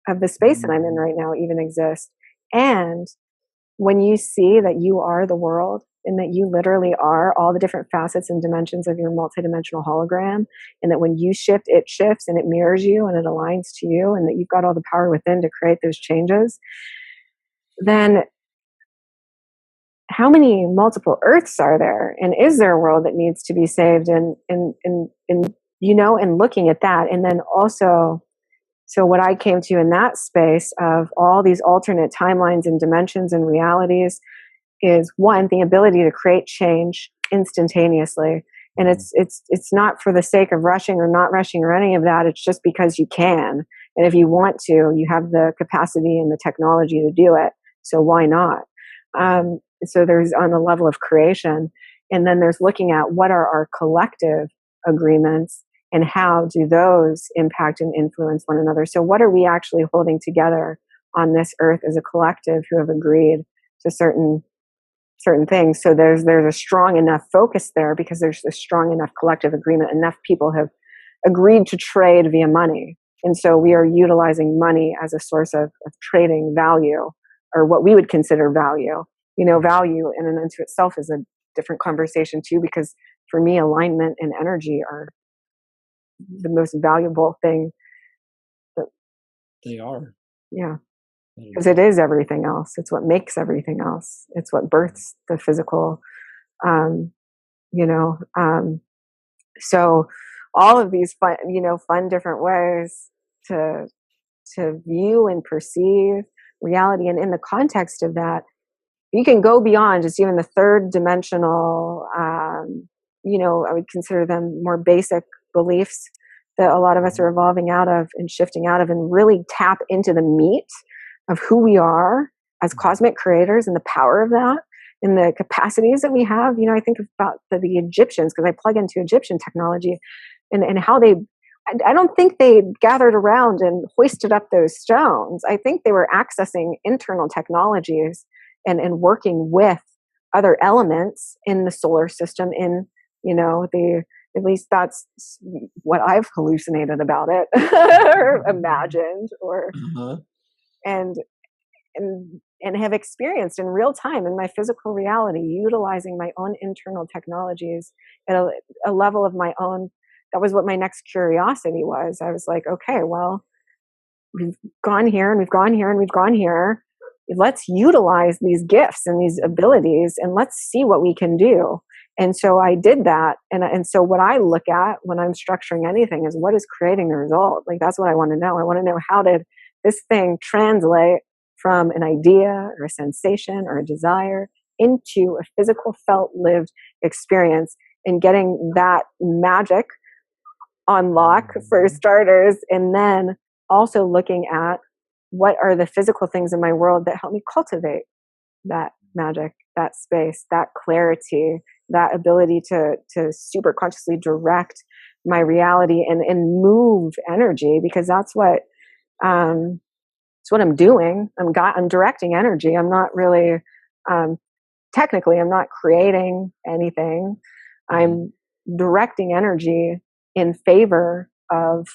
of the space that I'm in right now even exist? And when you see that you are the world, and that you literally are all the different facets and dimensions of your multidimensional hologram, and that when you shift, it shifts and it mirrors you and it aligns to you, and that you've got all the power within to create those changes, then how many multiple earths are there? And is there a world that needs to be saved? And looking at that, and then also, so what I came to in that space of all these alternate timelines and dimensions and realities is, one, the ability to create change instantaneously. And it's not for the sake of rushing or not rushing or any of that. It's just because you can. And if you want to, you have the capacity and the technology to do it. So why not? So there's on the level of creation. And then there's looking at what are our collective agreements and how do those impact and influence one another. So what are we actually holding together on this earth as a collective who have agreed to certain things? So there's a strong enough focus there because there's a strong enough collective agreement. Enough people have agreed to trade via money. And so we are utilizing money as a source of trading value, or what we would consider value. Value in and unto itself is a different conversation too, because for me, alignment and energy are the most valuable thing. They are. Yeah. Because it is everything else. It's what makes everything else. It's what births the physical, so all of these fun different ways to view and perceive reality. And in the context of that, you can go beyond just even the third dimensional, I would consider them more basic beliefs that a lot of us are evolving out of and shifting out of, and really tap into the meat of who we are as cosmic creators and the power of that and the capacities that we have. I think about the Egyptians, because I plug into Egyptian technology and how I don't think they gathered around and hoisted up those stones. I think they were accessing internal technologies and working with other elements in the solar system, at least that's what I've hallucinated about it or imagined, or and have experienced in real time in my physical reality, utilizing my own internal technologies at a level of my own. That was what my next curiosity was. I was like, okay, well, we've gone here and we've gone here and we've gone here. Let's utilize these gifts and these abilities and let's see what we can do. And so I did that. And so what I look at when I'm structuring anything is, what is creating the result? Like, that's what I want to know. I want to know, how did this thing translate from an idea or a sensation or a desire into a physical, felt, lived experience, and getting that magic on lock for starters. And then also looking at what are the physical things in my world that help me cultivate that magic, that space, that clarity, that ability to super consciously direct my reality and move energy, because that's what it's what I'm doing. I'm directing energy. I'm not really technically, I'm not creating anything. I'm directing energy in favor of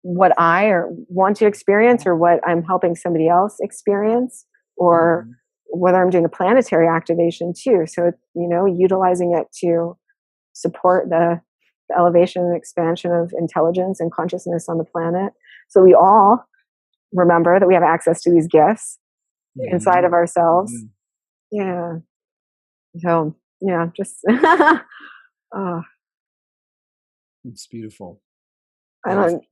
what I want to experience, or what I'm helping somebody else experience, or whether I'm doing a planetary activation too. So, utilizing it to support the elevation and expansion of intelligence and consciousness on the planet. So we all remember that we have access to these gifts inside of ourselves. Yeah. So, yeah, just, It's beautiful. I don't,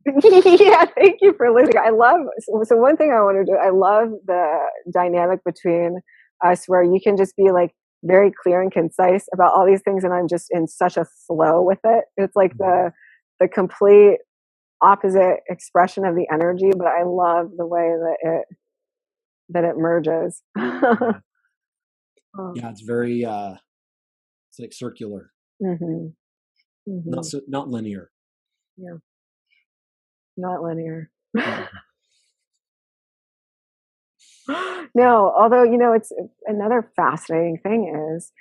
yeah, thank you for listening. I love, so one thing I want to do, I love the dynamic between us where you can just be like very clear and concise about all these things, and I'm just in such a flow with it. It's like the complete opposite expression of the energy, but I love the way that it merges. Yeah, it's very it's like circular. Not linear. Yeah, not linear. No, although it's another fascinating thing is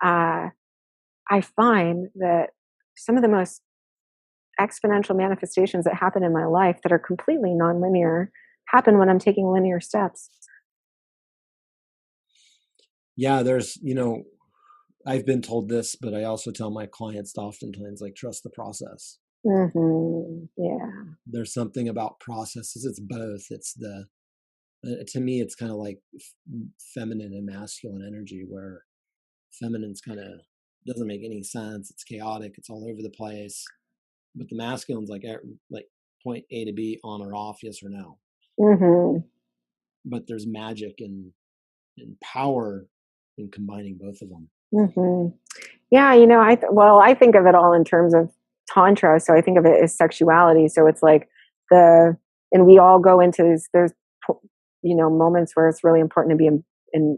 I find that some of the most exponential manifestations that happen in my life that are completely nonlinear happen when I'm taking linear steps. Yeah, there's, I've been told this, but I also tell my clients oftentimes, like, trust the process. Yeah. There's something about processes. It's both. It's to me, it's kind of like feminine and masculine energy, where feminine's kind of doesn't make any sense. It's chaotic. It's all over the place. But the masculine's like point A to B, on or off, yes or no. But there's magic and power in combining both of them. Yeah, I think of it all in terms of tantra, so I think of it as sexuality. So it's like and we all go into these, there's moments where it's really important to be in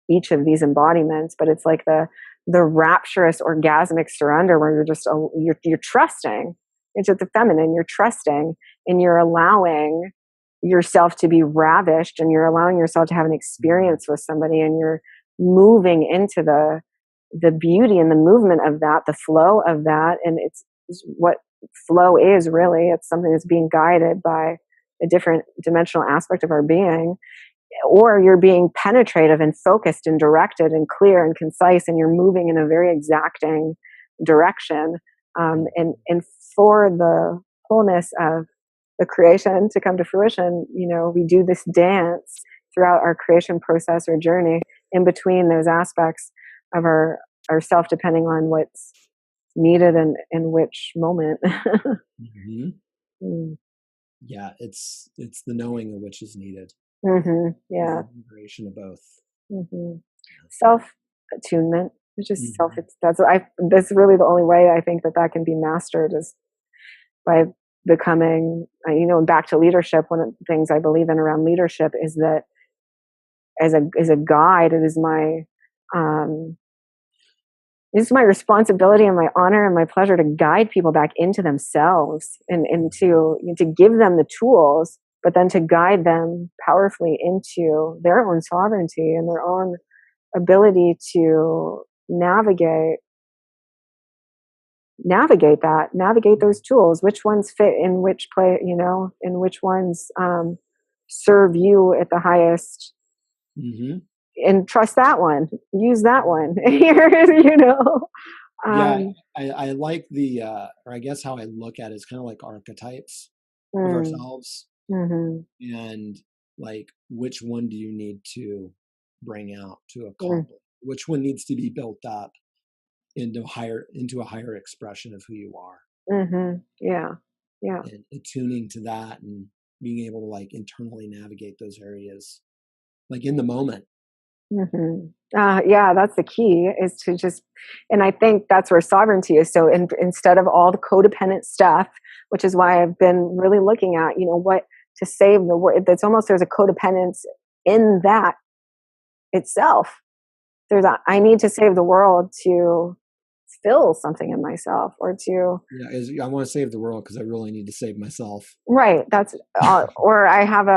each of these embodiments, but it's like the rapturous orgasmic surrender where you're just you're trusting into the feminine, you're trusting, and you're allowing yourself to be ravished, and you're allowing yourself to have an experience with somebody, and you're moving into the beauty and the movement of that, the flow of that. And it's what flow is really. It's something that's being guided by a different dimensional aspect of our being, or you're being penetrative and focused and directed and clear and concise, and you're moving in a very exacting direction. And for the wholeness of the creation to come to fruition, we do this dance throughout our creation process or journey in between those aspects of our self, depending on what's needed and in which moment. Yeah, it's the knowing of which is needed. Yeah, the integration of both. Self attunement, just self. That's really the only way I think that can be mastered, is by becoming, back to leadership. One of the things I believe in around leadership is that as a guide, it is my responsibility and my honor and my pleasure to guide people back into themselves, and to give them the tools, but then to guide them powerfully into their own sovereignty and their own ability to navigate those tools, which ones fit in which play, and which ones serve you at the highest, and trust that one, use that one. I like the or I guess how I look at it is kind of like archetypes of ourselves, and like, which one do you need to bring out to accomplish, which one needs to be built up into a higher expression of who you are. Yeah And attuning to that and being able to like internally navigate those areas, like in the moment. Yeah, that's the key, is to just, and I think that's where sovereignty is. So instead of all the codependent stuff, which is why I've been really looking at, what to save the world. It's almost, there's a codependence in that itself. I need to save the world to fill something in myself, or to, I want to save the world because I really need to save myself. Right. That's, or I have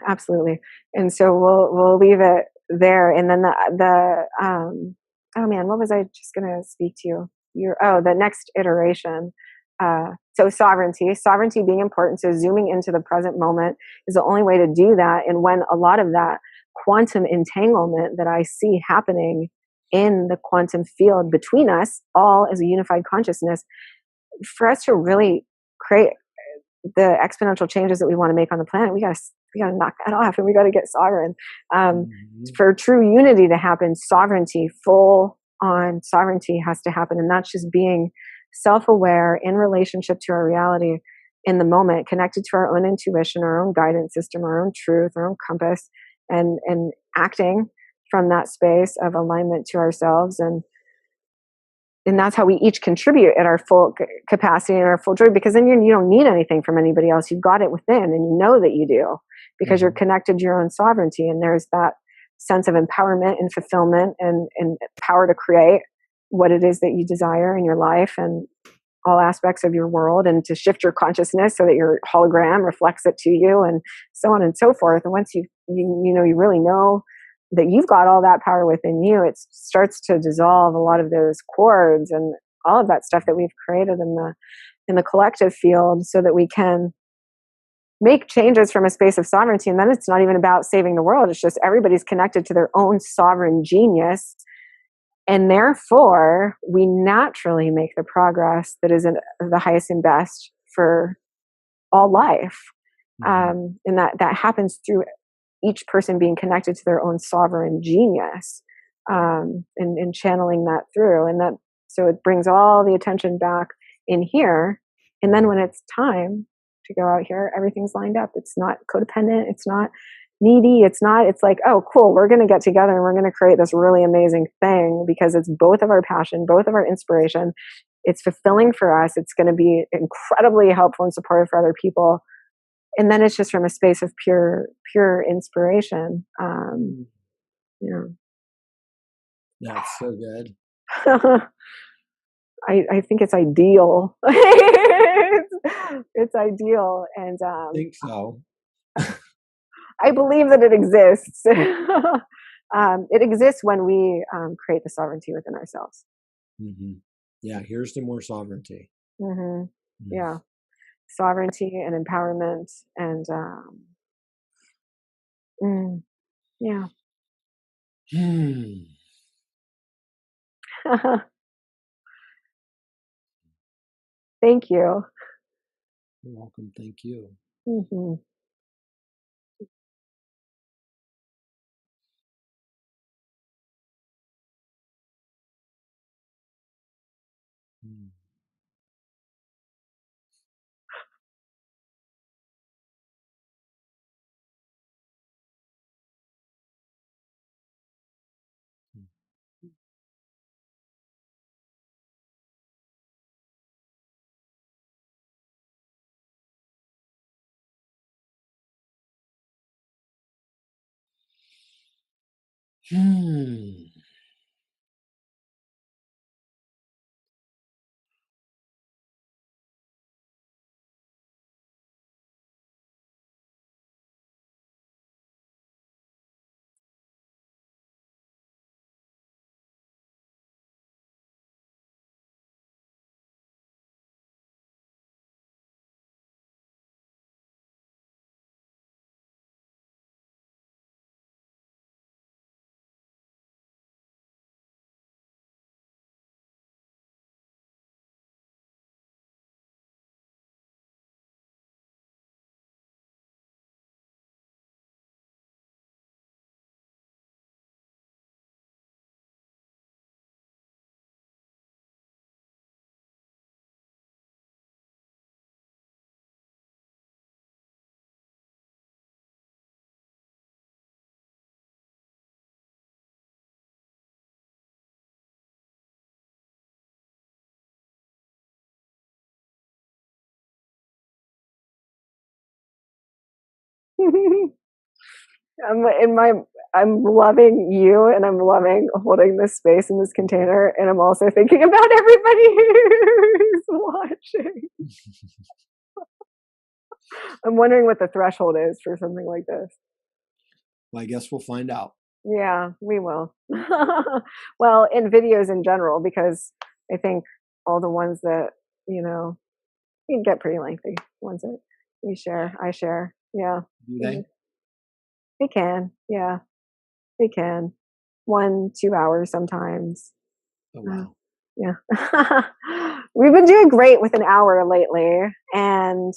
absolutely. And so we'll leave it there. And then oh man, what was I just going to speak to you? The next iteration So sovereignty being important. So zooming into the present moment is the only way to do that. And when a lot of that quantum entanglement that I see happening in the quantum field between us all as a unified consciousness, for us to really create the exponential changes that we want to make on the planet, we got to knock that off, and we got to get sovereign. For true unity to happen, sovereignty, full on sovereignty has to happen. And that's just being self-aware in relationship to our reality in the moment, connected to our own intuition, our own guidance system, our own truth, our own compass, and acting from that space of alignment to ourselves. And that's how we each contribute at our full capacity and our full joy, because then you don't need anything from anybody else. You've got it within, and you know that you do, because you're connected to your own sovereignty. And there's that sense of empowerment and fulfillment and power to create what it is that you desire in your life and all aspects of your world, and to shift your consciousness so that your hologram reflects it to you, and so on and so forth. And once you really know that you've got all that power within you, it starts to dissolve a lot of those cords and all of that stuff that we've created in the collective field, so that we can make changes from a space of sovereignty. And then it's not even about saving the world. It's just everybody's connected to their own sovereign genius. And therefore, we naturally make the progress that is the highest and best for all life. And that happens through each person being connected to their own sovereign genius, and channeling that through. And that, so it brings all the attention back in here. And then when it's time to go out here, everything's lined up. It's not codependent. It's not needy. It's like, oh, cool, we're going to get together and we're going to create this really amazing thing, because it's both of our passion, both of our inspiration. It's fulfilling for us. It's going to be incredibly helpful and supportive for other people. And then it's just from a space of pure inspiration. That's so good. I think it's ideal. It's ideal. And I think so. I believe that it exists. It exists when we create the sovereignty within ourselves. Yeah, here's to more sovereignty. Yeah. Sovereignty and empowerment and yeah. Thank you. You're welcome. Thank you. I'm loving you, and I'm loving holding this space in this container, and I'm also thinking about everybody who's watching. I'm wondering what the threshold is for something like this. Well, I guess we'll find out. Yeah, we will. Well, in videos in general, because I think all the ones that, can get pretty lengthy ones that we share. I share. Yeah. Do they? They can. Yeah. They can. 1-2 hours sometimes. Oh, wow. Yeah. We've been doing great with an hour lately. And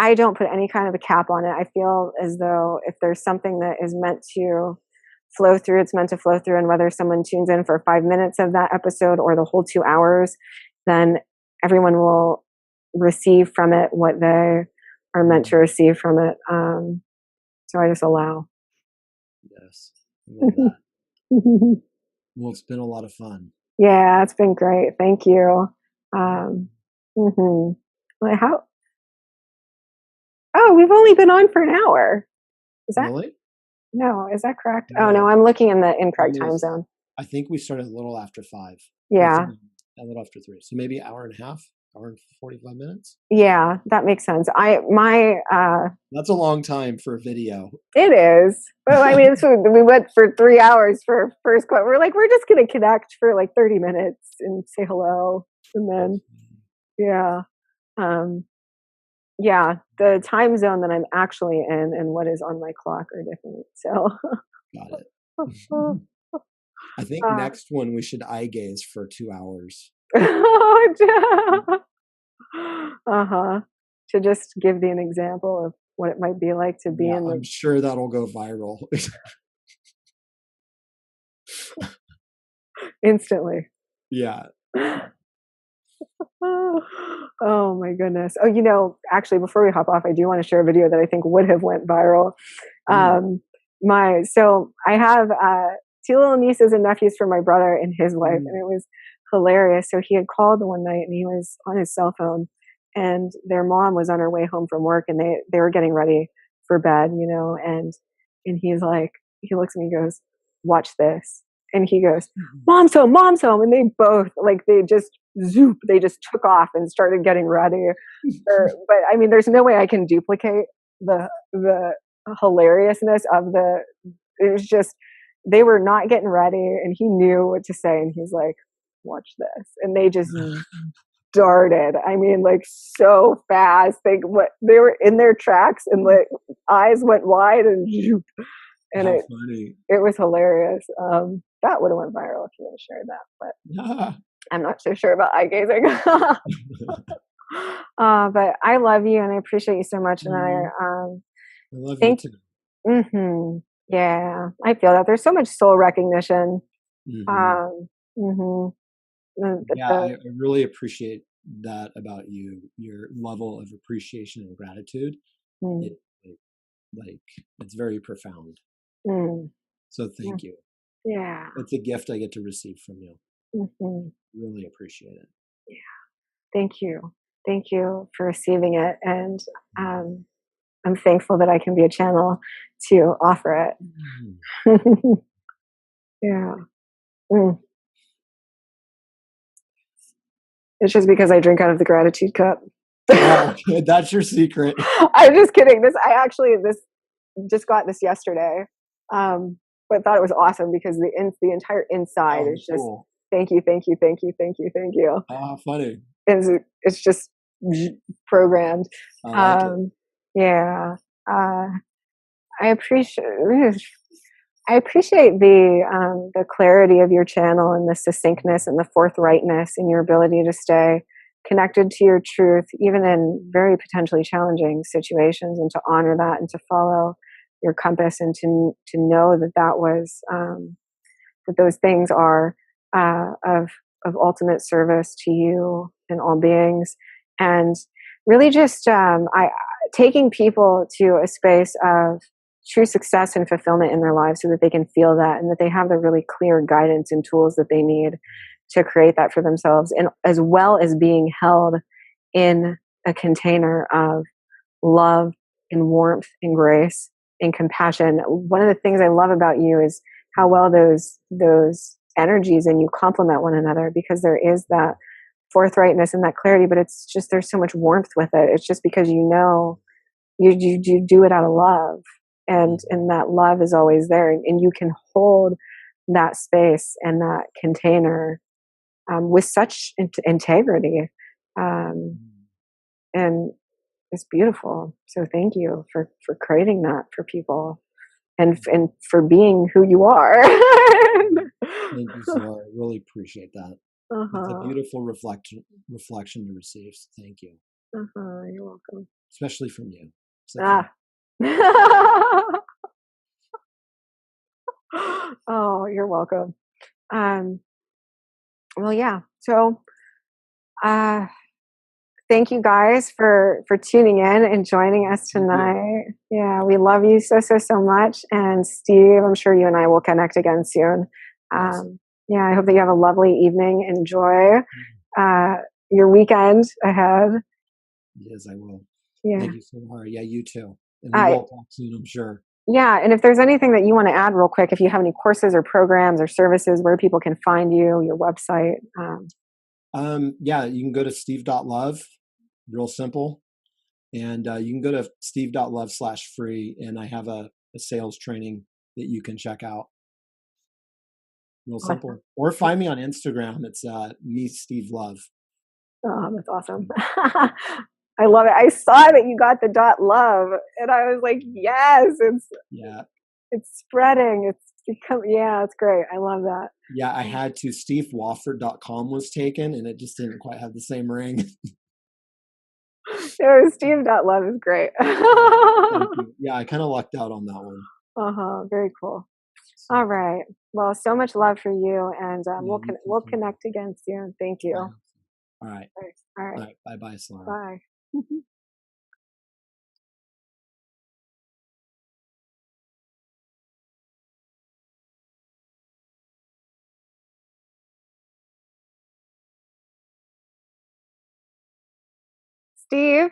I don't put any kind of a cap on it. I feel as though if there's something that is meant to flow through, it's meant to flow through. And whether someone tunes in for 5 minutes of that episode or the whole 2 hours, then everyone will receive from it what they are meant to receive from it. So I just allow. Yes. I love that. Well, it's been a lot of fun. Yeah, it's been great. Thank you. Like how? Oh, we've only been on for an hour. Is that Really? no? Is that correct? No. Oh no, I'm looking in the incorrect time zone. I think we started a little after 5. Yeah. A little after 3. So maybe an hour and a half, hour and 45 minutes. Yeah, that makes sense. That's a long time for a video. It is. Well, I mean, so we went for 3 hours for first quote. We're like, we're just gonna connect for like 30 minutes and say hello, and then yeah. Yeah, the time zone that I'm actually in and what is on my clock are different. So Got it. I think next one we should eye gaze for 2 hours. To just give an example of what it might be like to be in the. I'm sure that'll go viral. Instantly. Yeah. Oh my goodness. Oh, actually, before we hop off, I do want to share a video that I think would have went viral. So I have 2 little nieces and nephews for my brother and his wife, and it was hilarious. So he had called one night and he was on his cell phone, and their mom was on her way home from work, and they were getting ready for bed, and he's like, he looks at me and goes, "Watch this." And he goes, "Mom's home, mom's home." And they both, like, they just took off and started getting ready. But I mean, there's no way I can duplicate the hilariousness of it was just, they were not getting ready and he knew what to say. And he's like, "Watch this." And they just darted. I mean, like, so fast. They were in their tracks and like eyes went wide and it was hilarious. That would have went viral if you would have shared that, but I'm not so sure about eye gazing. But I love you and I appreciate you so much. And I love you too. Yeah, I feel that there's so much soul recognition. Yeah, I really appreciate that about you. Your level of appreciation and gratitude. It's very profound. So thank you. Yeah, it's a gift I get to receive from you. Really appreciate it. Yeah, thank you for receiving it, and I'm thankful that I can be a channel to offer it. Yeah. It's just because I drink out of the gratitude cup. Oh, that's your secret. I'm just kidding. This just got this yesterday, but thought it was awesome because the entire inside is just cool. Thank you. Funny. It's just programmed. I like it. Yeah. I appreciate the clarity of your channel and the succinctness and the forthrightness in your ability to stay connected to your truth, even in very potentially challenging situations, and to honor that and to follow your compass and to know that those things are of ultimate service to you and all beings. And really just taking people to a space of true success and fulfillment in their lives so that they can feel that and that they have the really clear guidance and tools that they need to create that for themselves, and as well as being held in a container of love and warmth and grace and compassion. One of the things I love about you is how well those energies and you complement one another, because there is that forthrightness and that clarity, but it's just, there's so much warmth with it. It's just because you do it out of love, and that love is always there, and you can hold that space and that container with such integrity. Um, and it's beautiful. So thank you for creating that for people, and for being who you are. Thank you, Solara. I really appreciate that. It's a Uh-huh. beautiful reflection to receive. So thank you, Uh-huh. You're welcome. especially from you. So thank Ah. Oh, you're welcome. Um, well, yeah. So, uh, thank you guys for tuning in and joining us thank you. tonight. Yeah, we love you so much. And Steve, I'm sure you and I will connect again soon. Yes. Yeah, I hope that you have a lovely evening. Enjoy uh, your weekend ahead. Yes, I will. Yeah. Thank you, Solara. Yeah, you too. And we will talk soon, I'm sure. Yeah, and if there's anything that you want to add real quick, if you have any courses or programs or services where people can find you, your website. Yeah, you can go to steve.love, real simple. And you can go to steve.love/free, and I have a sales training that you can check out. Real Awesome. simple. Or find me on Instagram. It's me, Steve Love. Oh, that's awesome. I love it. I saw that you got the .love, and I was like, yes, Yeah. it's spreading. It's become, yeah, it's great. I love that. Yeah, I had to. SteveWofford.com was taken, and it just didn't quite have the same ring. Steve.love is great. Thank you. Yeah, I kind of lucked out on that one. Uh-huh. Very cool. So, All right. Well, so much love for you, and yeah, you too, we'll Solara. connect again soon. Thank you. All right. All All right. right. Bye-bye, Solara. Bye. Steve.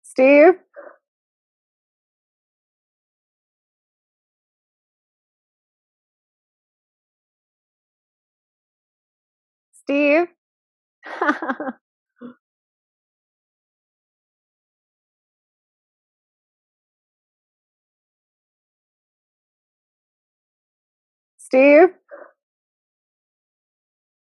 Steve. Steve. Steve.